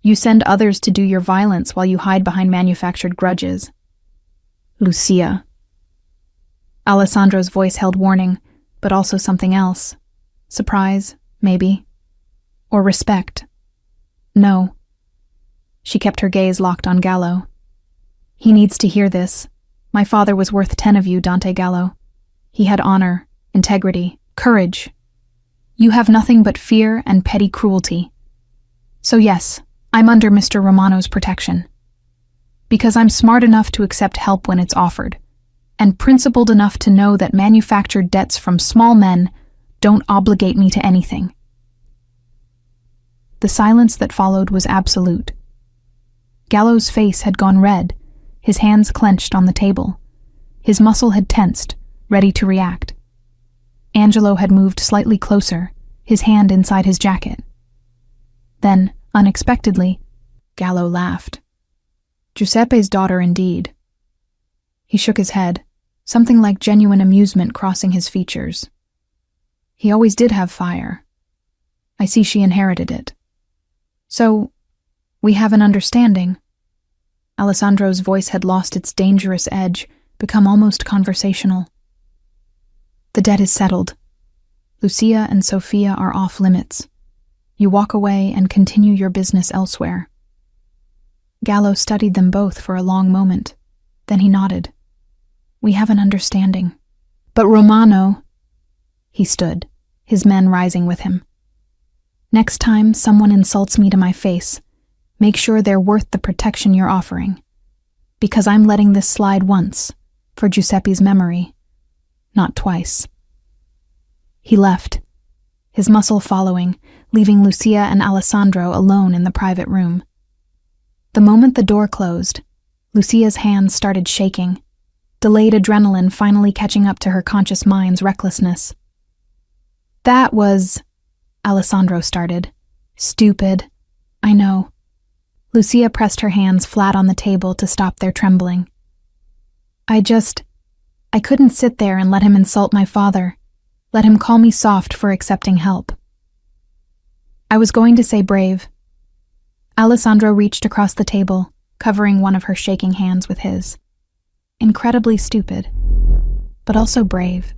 You send others to do your violence while you hide behind manufactured grudges. Lucia. Alessandro's voice held warning, but also something else. Surprise, maybe. Or respect. No. She kept her gaze locked on Gallo. He needs to hear this. My father was worth 10 of you, Dante Gallo. He had honor, integrity, courage. You have nothing but fear and petty cruelty. So yes, I'm under Mr. Romano's protection. Because I'm smart enough to accept help when it's offered, and principled enough to know that manufactured debts from small men don't obligate me to anything. The silence that followed was absolute. Gallo's face had gone red, his hands clenched on the table. His muscle had tensed, ready to react. Angelo had moved slightly closer, his hand inside his jacket. Then, unexpectedly, Gallo laughed. Giuseppe's daughter indeed. He shook his head, something like genuine amusement crossing his features. He always did have fire. I see she inherited it. So, we have an understanding. Alessandro's voice had lost its dangerous edge, become almost conversational. The debt is settled. Lucia and Sophia are off limits. You walk away and continue your business elsewhere." Gallo studied them both for a long moment. Then he nodded. "We have an understanding." "But Romano—" He stood, his men rising with him. "Next time someone insults me to my face, make sure they're worth the protection you're offering. Because I'm letting this slide once, for Giuseppe's memory, not twice." He left, his muscle following, leaving Lucia and Alessandro alone in the private room. The moment the door closed, Lucia's hands started shaking, delayed adrenaline finally catching up to her conscious mind's recklessness. "That was—" Alessandro started. "Stupid. I know." Lucia pressed her hands flat on the table to stop their trembling. I couldn't sit there and let him insult my father, let him call me soft for accepting help. I was going to say brave." Alessandro reached across the table, covering one of her shaking hands with his. "Incredibly stupid, but also brave.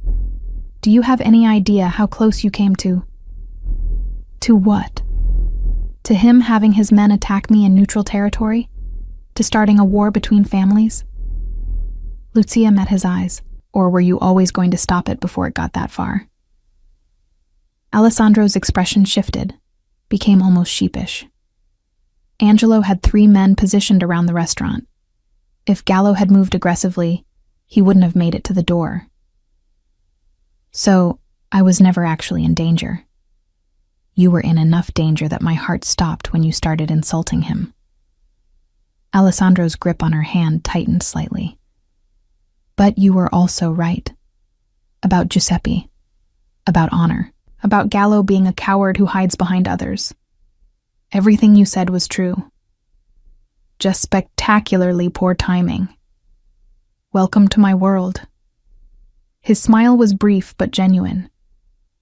Do you have any idea how close you came to—" "To what?" "To him having his men attack me in neutral territory? To starting a war between families?" Lucia met his eyes. "Or were you always going to stop it before it got that far?" Alessandro's expression shifted, became almost sheepish. Angelo had 3 men positioned around the restaurant. If Gallo had moved aggressively, he wouldn't have made it to the door. "So, I was never actually in danger. You were in enough danger that my heart stopped when you started insulting him." Alessandro's grip on her hand tightened slightly. "But you were also right. About Giuseppe. About honor. About Gallo being a coward who hides behind others. Everything you said was true. Just spectacularly poor timing. Welcome to my world." His smile was brief but genuine,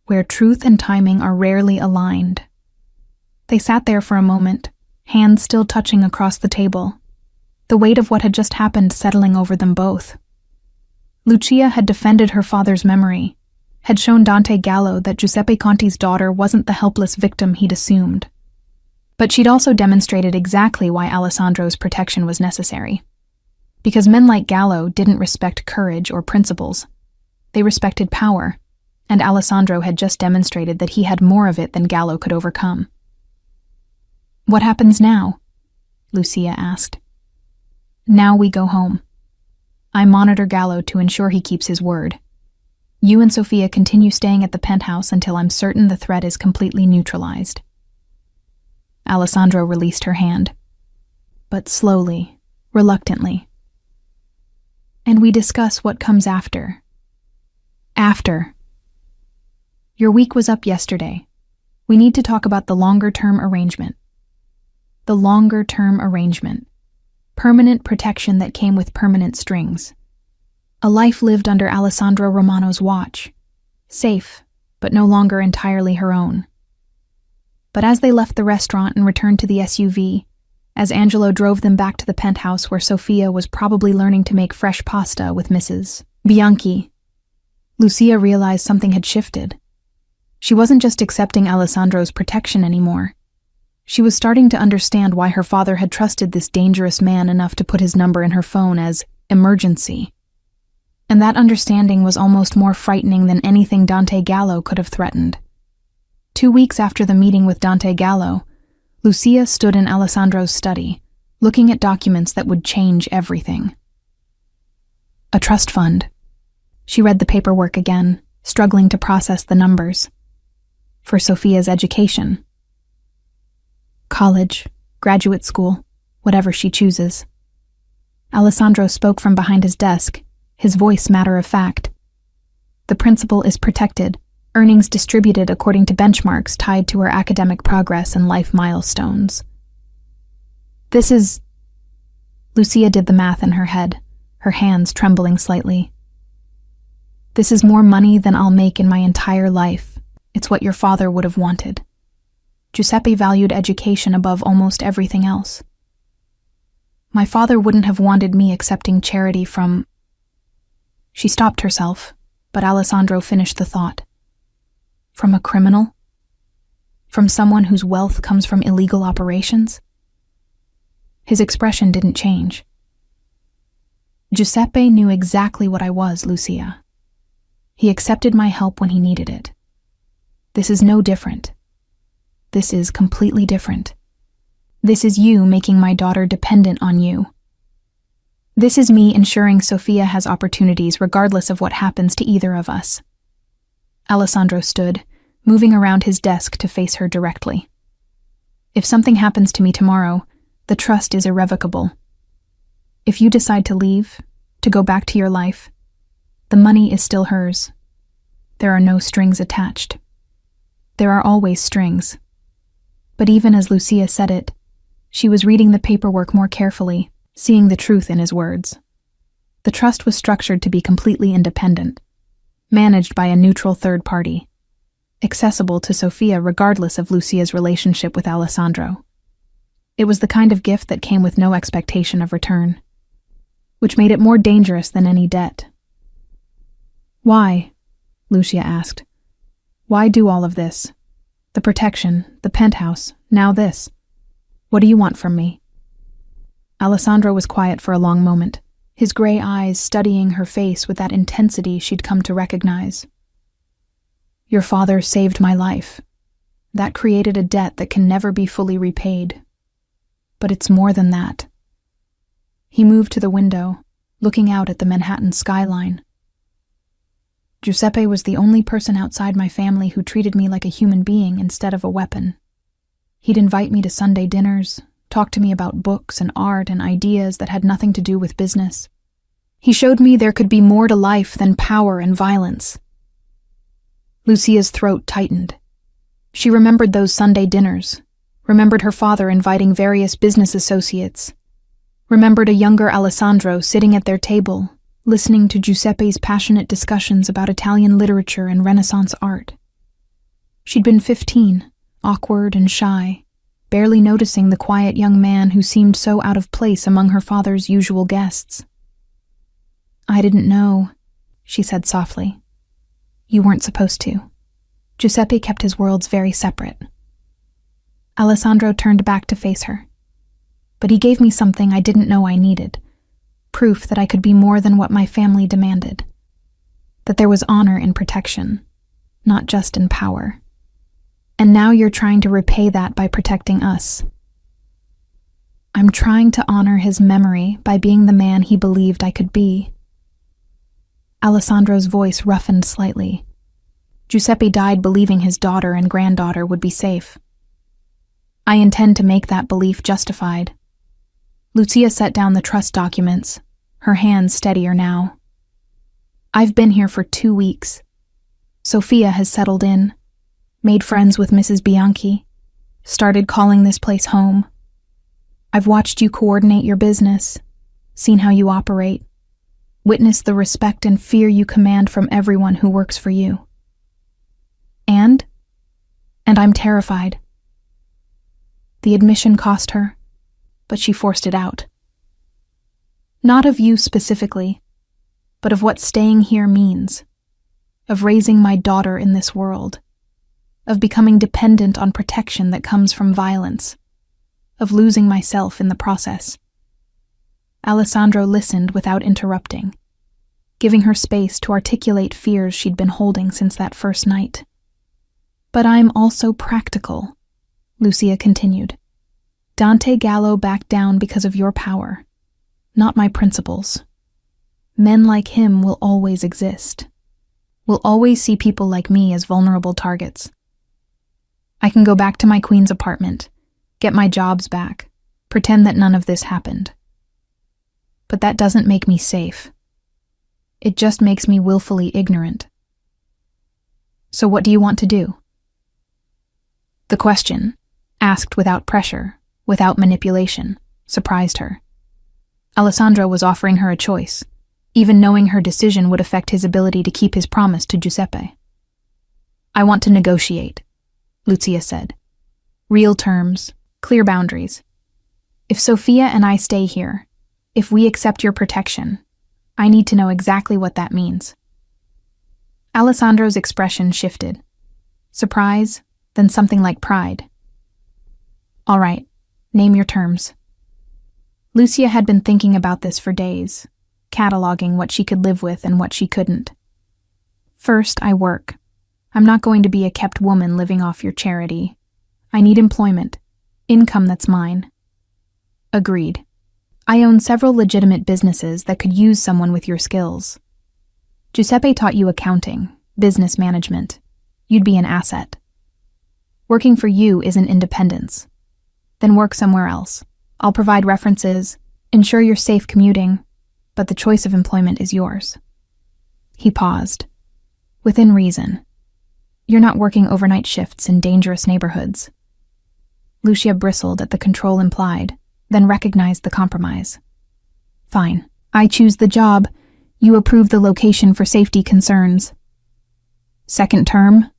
where truth and timing are rarely aligned. They sat there for a moment, hands still touching across the table, the weight of what had just happened settling over them both. Lucia had defended her father's memory, had shown Dante Gallo that Giuseppe Conti's daughter wasn't the helpless victim he'd assumed. But she'd also demonstrated exactly why Alessandro's protection was necessary. Because men like Gallo didn't respect courage or principles. They respected power, and Alessandro had just demonstrated that he had more of it than Gallo could overcome. "What happens now?" Lucia asked. "Now we go home. I monitor Gallo to ensure he keeps his word. You and Sofia continue staying at the penthouse until I'm certain the threat is completely neutralized." Alessandro released her hand, but slowly, reluctantly. "And we discuss what comes after." "After. Your week was up yesterday. We need to talk about the longer-term arrangement." The longer-term arrangement. Permanent protection that came with permanent strings. A life lived under Alessandro Romano's watch. Safe, but no longer entirely her own. But as they left the restaurant and returned to the SUV, as Angelo drove them back to the penthouse where Sofia was probably learning to make fresh pasta with Mrs. Bianchi, Lucia realized something had shifted. She wasn't just accepting Alessandro's protection anymore. She was starting to understand why her father had trusted this dangerous man enough to put his number in her phone as emergency. And that understanding was almost more frightening than anything Dante Gallo could have threatened. 2 weeks after the meeting with Dante Gallo, Lucia stood in Alessandro's study, looking at documents that would change everything. A trust fund. She read the paperwork again, struggling to process the numbers. For Sofia's education. College, graduate school, whatever she chooses. Alessandro spoke from behind his desk, his voice matter of fact. The principal is protected, earnings distributed according to benchmarks tied to her academic progress and life milestones. This is... Lucia did the math in her head, her hands trembling slightly. This is more money than I'll make in my entire life. It's what your father would have wanted. Giuseppe valued education above almost everything else. My father wouldn't have wanted me accepting charity from... She stopped herself, but Alessandro finished the thought. From a criminal? From someone whose wealth comes from illegal operations? His expression didn't change. Giuseppe knew exactly what I was, Lucia. He accepted my help when he needed it. This is no different. This is completely different. This is you making my daughter dependent on you. This is me ensuring Sofia has opportunities regardless of what happens to either of us. Alessandro stood, moving around his desk to face her directly. If something happens to me tomorrow, the trust is irrevocable. If you decide to leave, to go back to your life, the money is still hers. There are no strings attached. There are always strings. But even as Lucia said it, she was reading the paperwork more carefully, seeing the truth in his words. The trust was structured to be completely independent, managed by a neutral third party, accessible to Sofia regardless of Lucia's relationship with Alessandro. It was the kind of gift that came with no expectation of return, which made it more dangerous than any debt. Why? Lucia asked. Why do all of this? The protection, the penthouse, now this. What do you want from me? Alessandro was quiet for a long moment, his gray eyes studying her face with that intensity she'd come to recognize. Your father saved my life. That created a debt that can never be fully repaid. But it's more than that. He moved to the window, looking out at the Manhattan skyline. Giuseppe was the only person outside my family who treated me like a human being instead of a weapon. He'd invite me to Sunday dinners, talk to me about books and art and ideas that had nothing to do with business. He showed me there could be more to life than power and violence. Lucia's throat tightened. She remembered those Sunday dinners, remembered her father inviting various business associates, remembered a younger Alessandro sitting at their table, listening to Giuseppe's passionate discussions about Italian literature and Renaissance art. She'd been 15, awkward and shy, barely noticing the quiet young man who seemed so out of place among her father's usual guests. I didn't know, she said softly. You weren't supposed to. Giuseppe kept his worlds very separate. Alessandro turned back to face her. But he gave me something I didn't know I needed. Proof that I could be more than what my family demanded. That there was honor in protection, not just in power. And now you're trying to repay that by protecting us. I'm trying to honor his memory by being the man he believed I could be. Alessandro's voice roughened slightly. Giuseppe died believing his daughter and granddaughter would be safe. I intend to make that belief justified. Lucia set down the trust documents, her hands steadier now. I've been here for 2 weeks. Sofia has settled in, made friends with Mrs. Bianchi, started calling this place home. I've watched you coordinate your business, seen how you operate, witnessed the respect and fear you command from everyone who works for you. And I'm terrified. The admission cost her, but she forced it out. Not of you specifically, but of what staying here means, of raising my daughter in this world, of becoming dependent on protection that comes from violence, of losing myself in the process. Alessandro listened without interrupting, giving her space to articulate fears she'd been holding since that first night. But I'm also practical, Lucia continued. Dante Gallo backed down because of your power, not my principles. Men like him will always exist. We'll always see people like me as vulnerable targets. I can go back to my queen's apartment, get my jobs back, pretend that none of this happened. But that doesn't make me safe. It just makes me willfully ignorant. So what do you want to do? The question, asked without pressure, without manipulation, surprised her. Alessandro was offering her a choice, even knowing her decision would affect his ability to keep his promise to Giuseppe. I want to negotiate, Lucia said. Real terms, clear boundaries. If Sofia and I stay here, if we accept your protection, I need to know exactly what that means. Alessandro's expression shifted. Surprise, then something like pride. All right, name your terms. Lucia had been thinking about this for days, cataloging what she could live with and what she couldn't. First, I work. I'm not going to be a kept woman living off your charity. I need employment, income that's mine. Agreed. I own several legitimate businesses that could use someone with your skills. Giuseppe taught you accounting, business management. You'd be an asset. Working for you isn't independence. Then work somewhere else. I'll provide references, ensure you're safe commuting, but the choice of employment is yours. He paused. Within reason. You're not working overnight shifts in dangerous neighborhoods. Lucia bristled at the control implied, then recognized the compromise. Fine. I choose the job. You approve the location for safety concerns. Second term.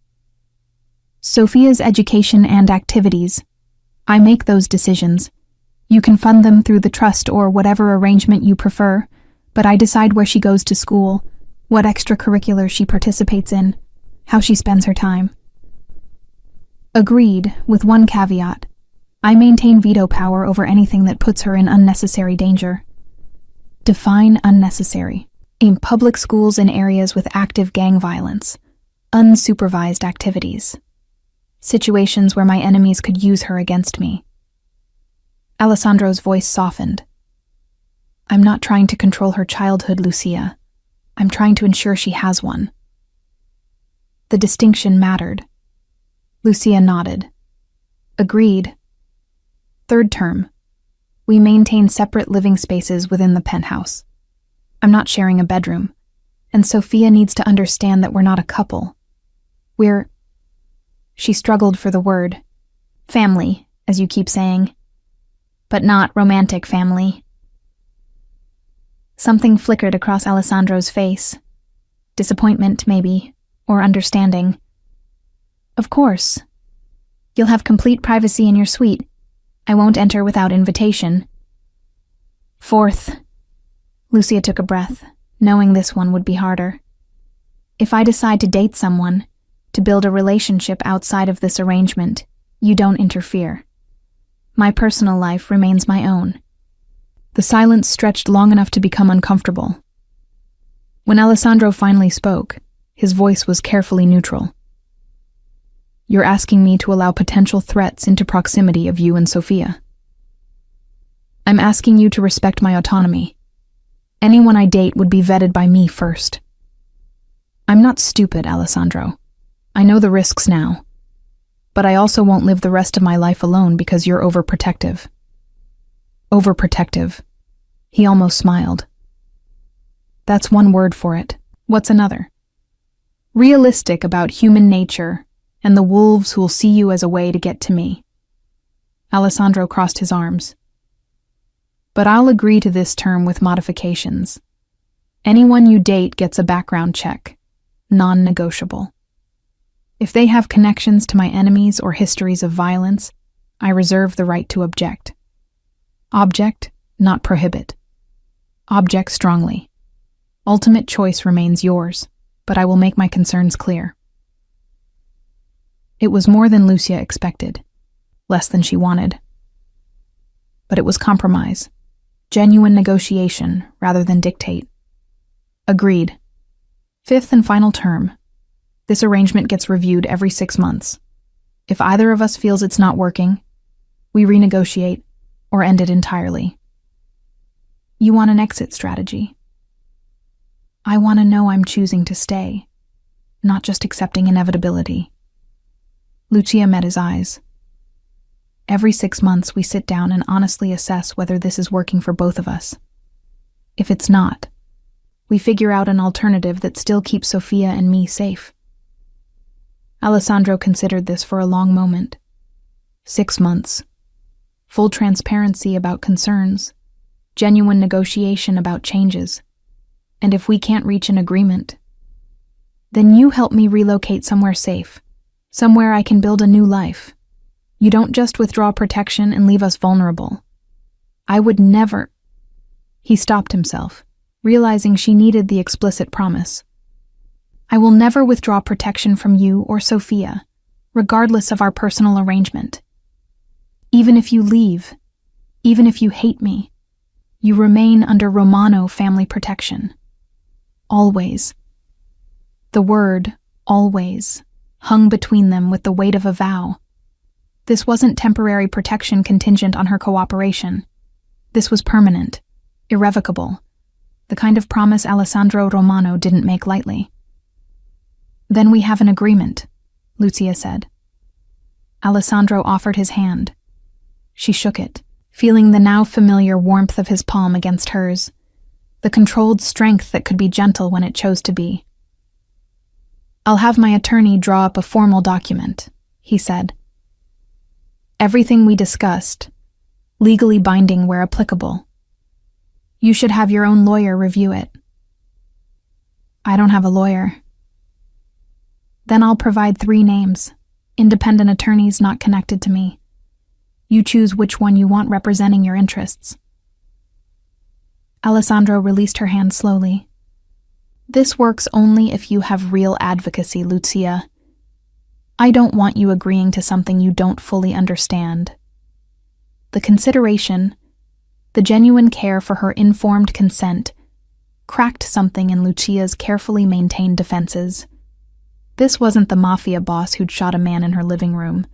Sophia's education and activities. I make those decisions. You can fund them through the trust or whatever arrangement you prefer, but I decide where she goes to school, what extracurriculars she participates in, how she spends her time. Agreed, with one caveat. I maintain veto power over anything that puts her in unnecessary danger. Define unnecessary. In public schools in areas with active gang violence, unsupervised activities. Situations where my enemies could use her against me. Alessandro's voice softened. I'm not trying to control her childhood, Lucia. I'm trying to ensure she has one. The distinction mattered. Lucia nodded. Agreed. Third term. We maintain separate living spaces within the penthouse. I'm not sharing a bedroom, and Sophia needs to understand that we're not a couple. She struggled for the word. Family, as you keep saying. But not romantic family. Something flickered across Alessandro's face. Disappointment, maybe, or understanding. Of course. You'll have complete privacy in your suite. I won't enter without invitation. Fourth. Lucia took a breath, knowing this one would be harder. If I decide to date someone, to build a relationship outside of this arrangement, you don't interfere. My personal life remains my own. The silence stretched long enough to become uncomfortable. When Alessandro finally spoke, his voice was carefully neutral. You're asking me to allow potential threats into proximity of you and Sophia. I'm asking you to respect my autonomy. Anyone I date would be vetted by me first. I'm not stupid, Alessandro. I know the risks now. But I also won't live the rest of my life alone because you're overprotective. Overprotective. He almost smiled. That's one word for it. What's another? Realistic about human nature and the wolves who'll see you as a way to get to me. Alessandro crossed his arms. But I'll agree to this term with modifications. Anyone you date gets a background check. Non-negotiable. If they have connections to my enemies or histories of violence, I reserve the right to object. Object, not prohibit. Object strongly. Ultimate choice remains yours, but I will make my concerns clear. It was more than Lucia expected, less than she wanted. But it was compromise, genuine negotiation rather than dictate. Agreed. Fifth and final term. This arrangement gets reviewed every 6 months. If either of us feels it's not working, we renegotiate or end it entirely. You want an exit strategy. I want to know I'm choosing to stay, not just accepting inevitability. Lucia met his eyes. Every 6 months we sit down and honestly assess whether this is working for both of us. If it's not, we figure out an alternative that still keeps Sophia and me safe. Alessandro considered this for a long moment. 6 months. Full transparency about concerns. Genuine negotiation about changes. And if we can't reach an agreement, then you help me relocate somewhere safe. Somewhere I can build a new life. You don't just withdraw protection and leave us vulnerable. I would never... He stopped himself, realizing she needed the explicit promise. I will never withdraw protection from you or Sophia. regardless of our personal arrangement. Even if you leave, even if you hate me, you remain under Romano family protection. Always. The word, always, hung between them with the weight of a vow. This wasn't temporary protection contingent on her cooperation. This was permanent, irrevocable, the kind of promise Alessandro Romano didn't make lightly. "Then we have an agreement," Lucia said. Alessandro offered his hand. She shook it, feeling the now familiar warmth of his palm against hers, the controlled strength that could be gentle when it chose to be. "I'll have my attorney draw up a formal document," he said. "Everything we discussed, legally binding where applicable. You should have your own lawyer review it." "I don't have a lawyer." "Then I'll provide 3 names, independent attorneys not connected to me. You choose which one you want representing your interests." Alessandro released her hand slowly. "This works only if you have real advocacy, Lucia. I don't want you agreeing to something you don't fully understand." The consideration, the genuine care for her informed consent, cracked something in Lucia's carefully maintained defenses. This wasn't the MAFIA boss who'd shot a man in her living room.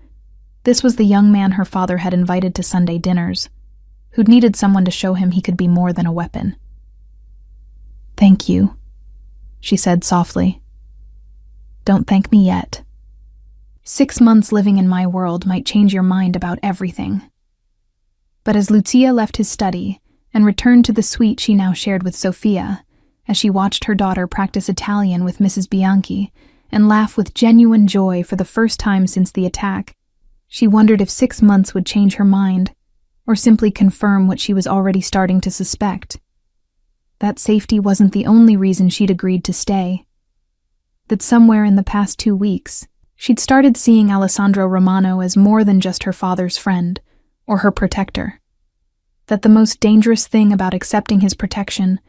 This was the young man her father had invited to Sunday dinners, who'd needed someone to show him he could be more than a weapon. "Thank you," she said softly. "Don't thank me yet. 6 months living in my world might change your mind about everything." But as Lucia left his study and returned to the suite she now shared with Sofia, as she watched her daughter practice Italian with Mrs. Bianchi and laugh with genuine joy for the first time since the attack, she wondered if 6 months would change her mind, or simply confirm what she was already starting to suspect. That safety wasn't the only reason she'd agreed to stay. That somewhere in the past 2 weeks, she'd started seeing Alessandro Romano as more than just her father's friend, or her protector. That the most dangerous thing about accepting his protection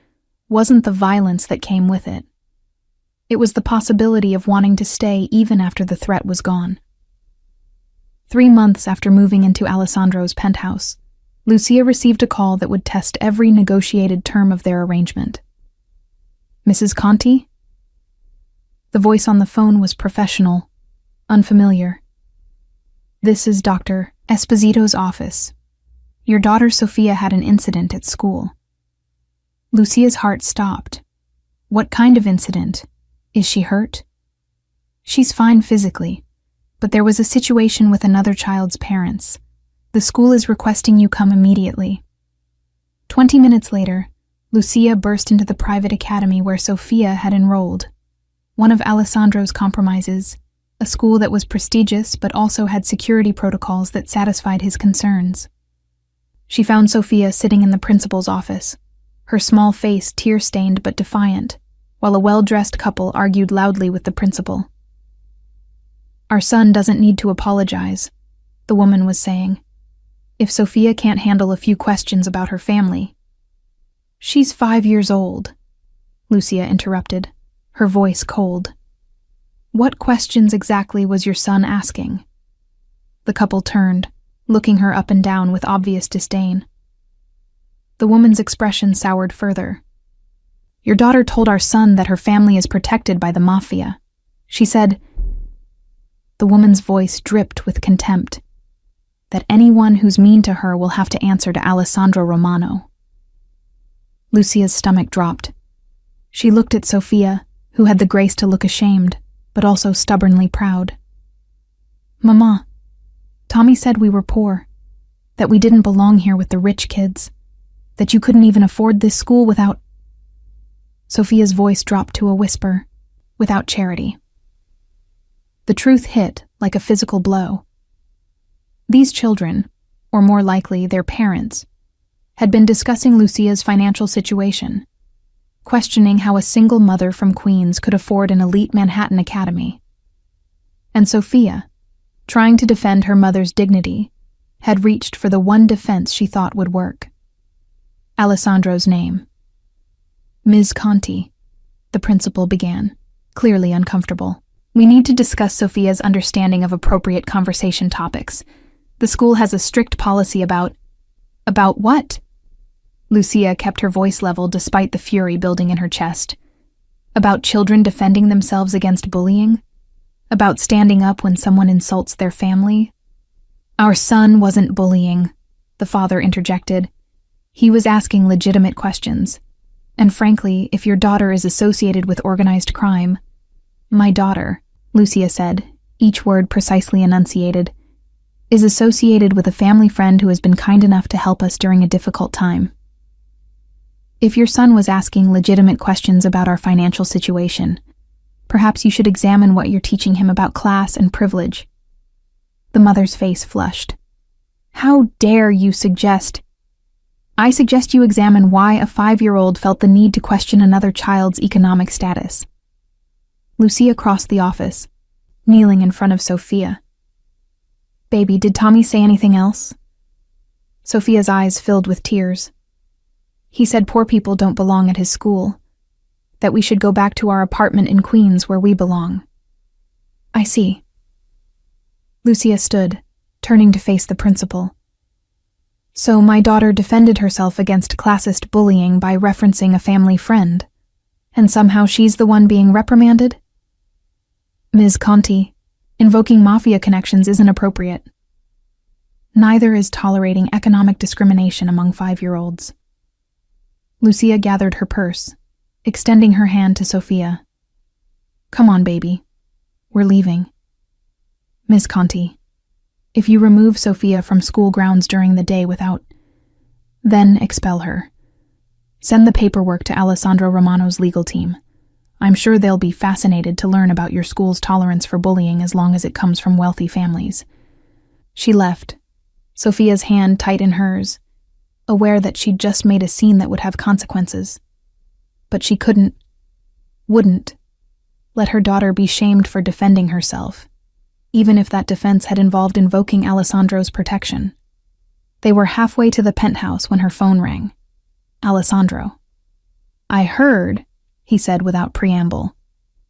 wasn't the violence that came with it. It was the possibility of wanting to stay even after the threat was gone. 3 months after moving into Alessandro's penthouse, Lucia received a call that would test every negotiated term of their arrangement. "Mrs. Conti?" The voice on the phone was professional, unfamiliar. "This is Dr. Esposito's office. Your daughter Sofia had an incident at school." Lucia's heart stopped. "What kind of incident? Is she hurt?" "She's fine physically, but there was a situation with another child's parents. The school is requesting you come immediately." 20 minutes later, Lucia burst into the private academy where Sofia had enrolled. One of Alessandro's compromises, a school that was prestigious but also had security protocols that satisfied his concerns. She found Sofia sitting in the principal's office, her small face tear-stained but defiant, while a well-dressed couple argued loudly with the principal. "Our son doesn't need to apologize," the woman was saying. "If Sofia can't handle a few questions about her family—" "She's 5 years old," Lucia interrupted, her voice cold. "What questions exactly was your son asking?" The couple turned, looking her up and down with obvious disdain. The woman's expression soured further. "Your daughter told our son that her family is protected by the MAFIA. She said—" The woman's voice dripped with contempt. "That anyone who's mean to her will have to answer to Alessandro Romano." Lucia's stomach dropped. She looked at Sofia, who had the grace to look ashamed, but also stubbornly proud. "Mama, Tommy said we were poor, that we didn't belong here with the rich kids, that you couldn't even afford this school without—" Sofia's voice dropped to a whisper, "without charity." The truth hit like a physical blow. These children, or more likely their parents, had been discussing Lucia's financial situation, questioning how a single mother from Queens could afford an elite Manhattan academy. And Sofia, trying to defend her mother's dignity, had reached for the one defense she thought would work. Alessandro's name. "Ms. Conti," the principal began, clearly uncomfortable. We need to discuss Sophia's understanding of appropriate conversation topics. The school has a strict policy about what? Lucia kept her voice level despite the fury building in her chest. About children defending themselves against bullying? About standing up when someone insults their family? Our son wasn't bullying, the father interjected. He was asking legitimate questions. And frankly, if your daughter is associated with organized crime— My daughter, Lucia said, each word precisely enunciated, is associated with a family friend who has been kind enough to help us during a difficult time. If your son was asking legitimate questions about our financial situation, perhaps you should examine what you're teaching him about class and privilege. The mother's face flushed. How dare you suggest— I suggest you examine why a 5-year-old felt the need to question another child's economic status. Lucia crossed the office, kneeling in front of Sophia. Baby, did Tommy say anything else? Sophia's eyes filled with tears. He said poor people don't belong at his school, that we should go back to our apartment in Queens where we belong. I see. Lucia stood, turning to face the principal. So my daughter defended herself against classist bullying by referencing a family friend, and somehow she's the one being reprimanded? Ms. Conti, invoking MAFIA connections isn't appropriate. Neither is tolerating economic discrimination among 5-year-olds. Lucia gathered her purse, extending her hand to Sophia. Come on, baby. We're leaving. Ms. Conti, if you remove Sophia from school grounds during the day then expel her. Send the paperwork to Alessandro Romano's legal team. I'm sure they'll be fascinated to learn about your school's tolerance for bullying as long as it comes from wealthy families. She left, Sophia's hand tight in hers, aware that she'd just made a scene that would have consequences. But she wouldn't, let her daughter be shamed for defending herself, even if that defense had involved invoking Alessandro's protection. They were halfway to the penthouse when her phone rang. Alessandro. I heard, he said without preamble.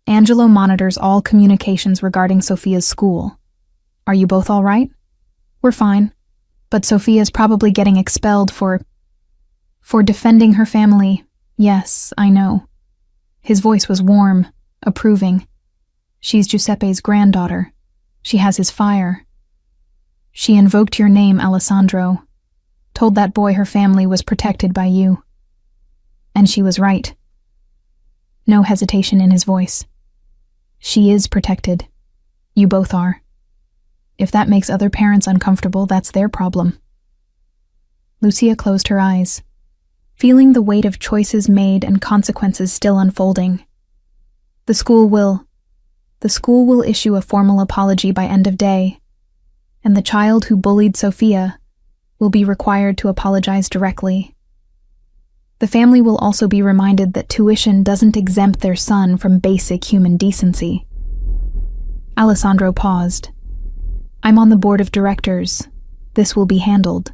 Angelo monitors all communications regarding Sophia's school. Are you both all right? We're fine. But Sophia's probably getting expelled for defending her family. Yes, I know. His voice was warm, approving. She's Giuseppe's granddaughter. She has his fire. She invoked your name, Alessandro. Told that boy her family was protected by you. And she was right. No hesitation in his voice. She is protected. You both are. If that makes other parents uncomfortable, that's their problem. Lucia closed her eyes, feeling the weight of choices made and consequences still unfolding. The school will issue a formal apology by end of day, and the child who bullied Sophia will be required to apologize directly. The family will also be reminded that tuition doesn't exempt their son from basic human decency. Alessandro paused. I'm on the board of directors. This will be handled.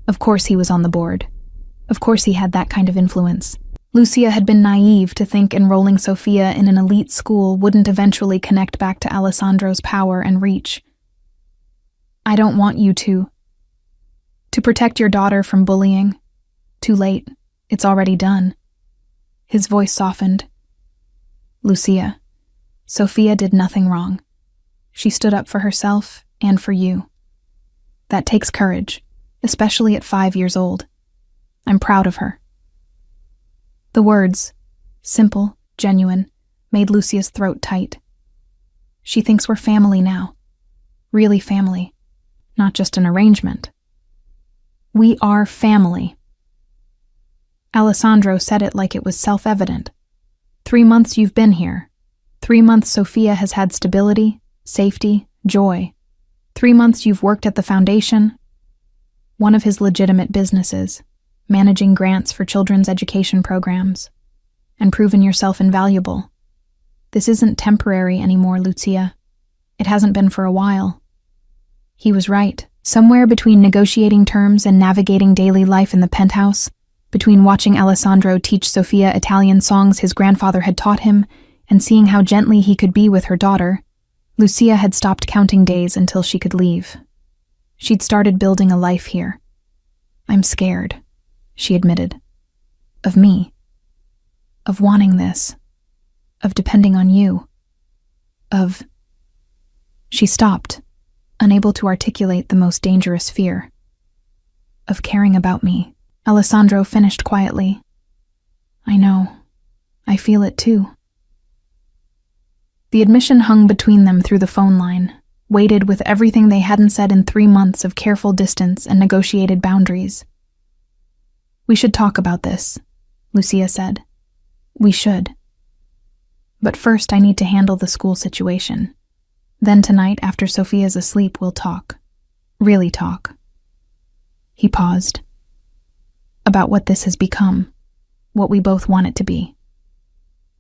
Of course he was on the board. Of course he had that kind of influence. Lucia had been naive to think enrolling Sophia in an elite school wouldn't eventually connect back to Alessandro's power and reach. I don't want you to protect your daughter from bullying. Too late. It's already done. His voice softened. Lucia, Sophia did nothing wrong. She stood up for herself and for you. That takes courage, especially at 5 years old. I'm proud of her. The words, simple, genuine, made Lucia's throat tight. She thinks we're family now. Really family. Not just an arrangement. We are family. Alessandro said it like it was self-evident. 3 months you've been here. 3 months Sophia has had stability, safety, joy. 3 months you've worked at the foundation, one of his legitimate businesses, managing grants for children's education programs, and proven yourself invaluable. This isn't temporary anymore, Lucia. It hasn't been for a while. He was right. Somewhere between negotiating terms and navigating daily life in the penthouse, between watching Alessandro teach Sophia Italian songs his grandfather had taught him and seeing how gently he could be with her daughter, Lucia had stopped counting days until she could leave. She'd started building a life here. "I'm scared," she admitted. "Of me. Of wanting this. Of depending on you. Of—" She stopped, unable to articulate the most dangerous fear. "Of caring about me," Alessandro finished quietly. "I know. I feel it too." The admission hung between them through the phone line, weighted with everything they hadn't said in 3 months of careful distance and negotiated boundaries. "We should talk about this," Lucia said. "We should. But first I need to handle the school situation. Then tonight, after Sophia's asleep, we'll talk. Really talk." He paused. "About what this has become, what we both want it to be."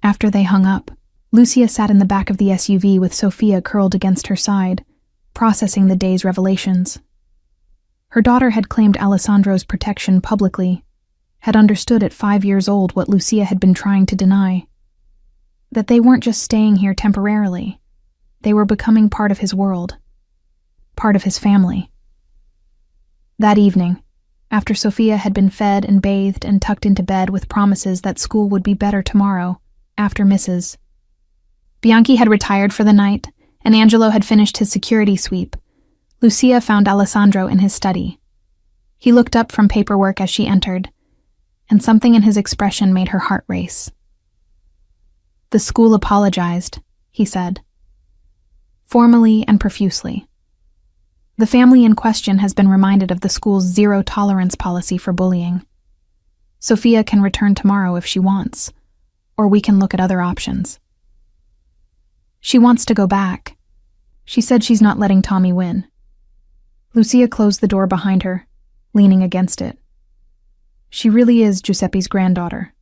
After they hung up, Lucia sat in the back of the SUV with Sophia curled against her side, processing the day's revelations. Her daughter had claimed Alessandro's protection publicly, had understood at 5 years old what Lucia had been trying to deny. That they weren't just staying here temporarily. They were becoming part of his world. Part of his family. That evening, after Sophia had been fed and bathed and tucked into bed with promises that school would be better tomorrow, after Mrs. Bianchi had retired for the night, and Angelo had finished his security sweep, Lucia found Alessandro in his study. He looked up from paperwork as she entered, and something in his expression made her heart race. "The school apologized," he said. "Formally and profusely. The family in question has been reminded of the school's zero-tolerance policy for bullying. Sophia can return tomorrow if she wants, or we can look at other options." "She wants to go back. She said she's not letting Tommy win." Lucia closed the door behind her, leaning against it. "She really is Giuseppe's granddaughter.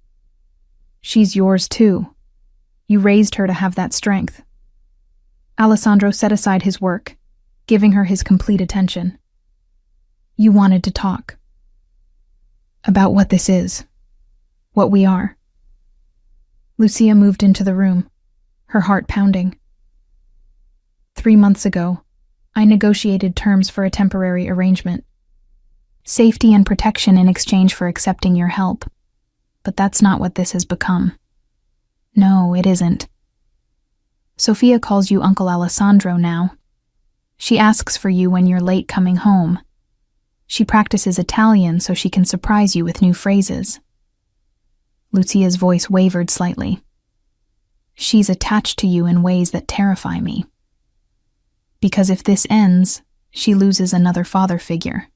She's yours too. You raised her to have that strength." Alessandro set aside his work, giving her his complete attention. "You wanted to talk. About what this is. What we are." Lucia moved into the room, her heart pounding. 3 months ago, I negotiated terms for a temporary arrangement. Safety and protection in exchange for accepting your help. But that's not what this has become. No, it isn't. Sophia calls you Uncle Alessandro now. She asks for you when you're late coming home. She practices Italian so she can surprise you with new phrases. Lucia's voice wavered slightly. "She's attached to you in ways that terrify me. Because if this ends, she loses another father figure."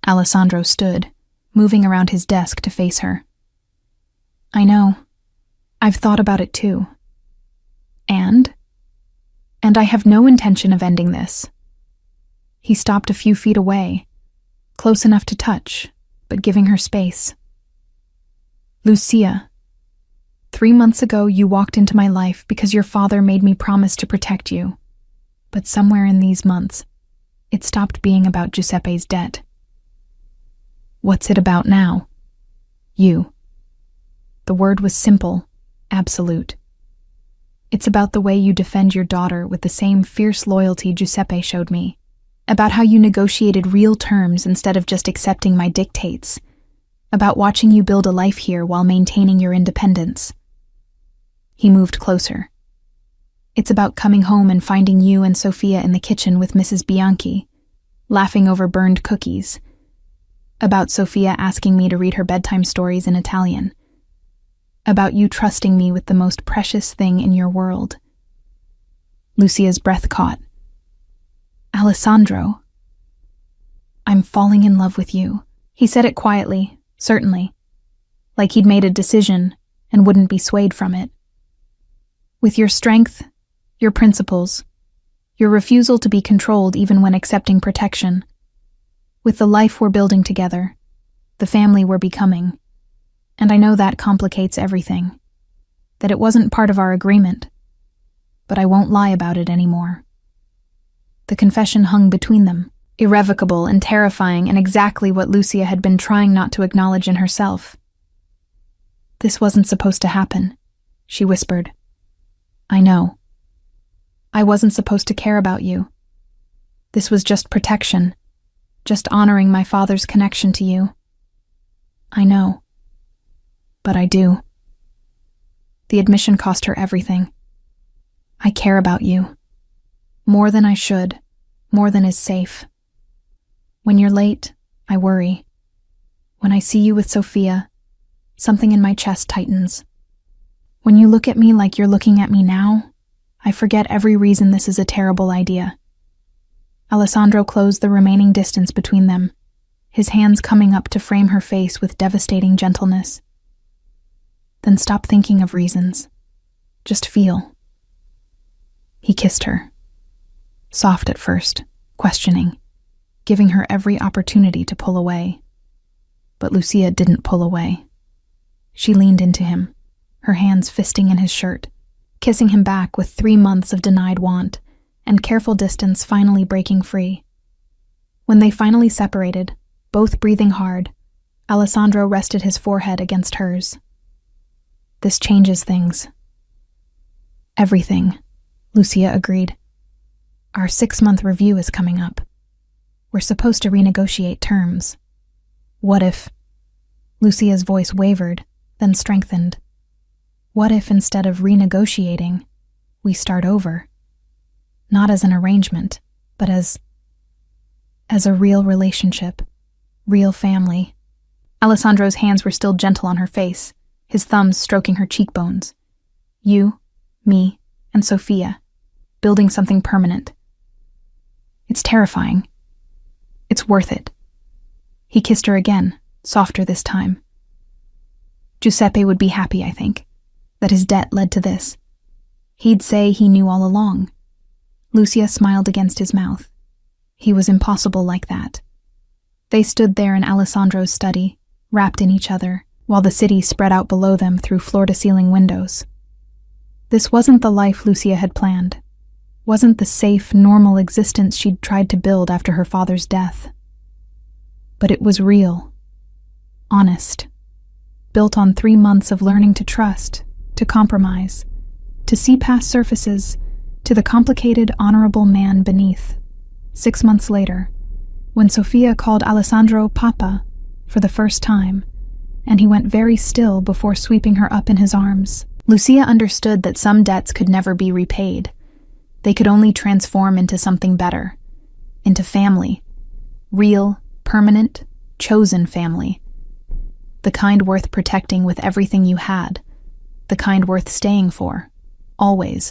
Alessandro stood, moving around his desk to face her. "I know. I've thought about it too. And I have no intention of ending this." He stopped a few feet away, close enough to touch, but giving her space. "Lucia, 3 months ago you walked into my life because your father made me promise to protect you. But somewhere in these months, it stopped being about Giuseppe's debt. What's it about now? You." The word was simple, absolute. "It's about the way you defend your daughter with the same fierce loyalty Giuseppe showed me. About how you negotiated real terms instead of just accepting my dictates. About watching you build a life here while maintaining your independence." He moved closer. "It's about coming home and finding you and Sophia in the kitchen with Mrs. Bianchi, laughing over burned cookies. About Sophia asking me to read her bedtime stories in Italian. About you trusting me with the most precious thing in your world." Lucia's breath caught. "Alessandro, I'm falling in love with you." He said it quietly, certainly, like he'd made a decision and wouldn't be swayed from it. "With your strength, your principles, your refusal to be controlled even when accepting protection. With the life we're building together, the family we're becoming. And I know that complicates everything. That it wasn't part of our agreement. But I won't lie about it anymore." The confession hung between them, irrevocable and terrifying, and exactly what Lucia had been trying not to acknowledge in herself. This wasn't supposed to happen, she whispered. I know. I wasn't supposed to care about you. This was just protection, just honoring my father's connection to you. I know. But I do. The admission cost her everything. I care about you. More than I should, more than is safe. When you're late, I worry. When I see you with Sophia, something in my chest tightens. When you look at me like you're looking at me now, I forget every reason this is a terrible idea. Alessandro closed the remaining distance between them, his hands coming up to frame her face with devastating gentleness. Then stop thinking of reasons. Just feel. He kissed her. Soft at first, questioning, giving her every opportunity to pull away. But Lucia didn't pull away. She leaned into him, her hands fisting in his shirt, kissing him back with 3 months of denied want, and careful distance finally breaking free. When they finally separated, both breathing hard, Alessandro rested his forehead against hers. This changes things. Everything, Lucia agreed. Our 6-month review is coming up. We're supposed to renegotiate terms. What if... Lucia's voice wavered, then strengthened. What if instead of renegotiating, we start over? Not as an arrangement, but as a real relationship, real family. Alessandro's hands were still gentle on her face, his thumbs stroking her cheekbones. You, me, and Sophia, building something permanent. It's terrifying. It's worth it. He kissed her again, softer this time. Giuseppe would be happy, I think, that his debt led to this. He'd say he knew all along. Lucia smiled against his mouth. He was impossible like that. They stood there in Alessandro's study, wrapped in each other, while the city spread out below them through floor-to-ceiling windows. This wasn't the life Lucia had planned. Wasn't the safe, normal existence she'd tried to build after her father's death. But it was real. Honest. Built on 3 months of learning to trust, to compromise, to see past surfaces, to the complicated, honorable man beneath. 6 months later, when Sophia called Alessandro Papa for the first time, and he went very still before sweeping her up in his arms, Lucia understood that some debts could never be repaid. They could only transform into something better, into family, real, permanent, chosen family. The kind worth protecting with everything you had, the kind worth staying for, always.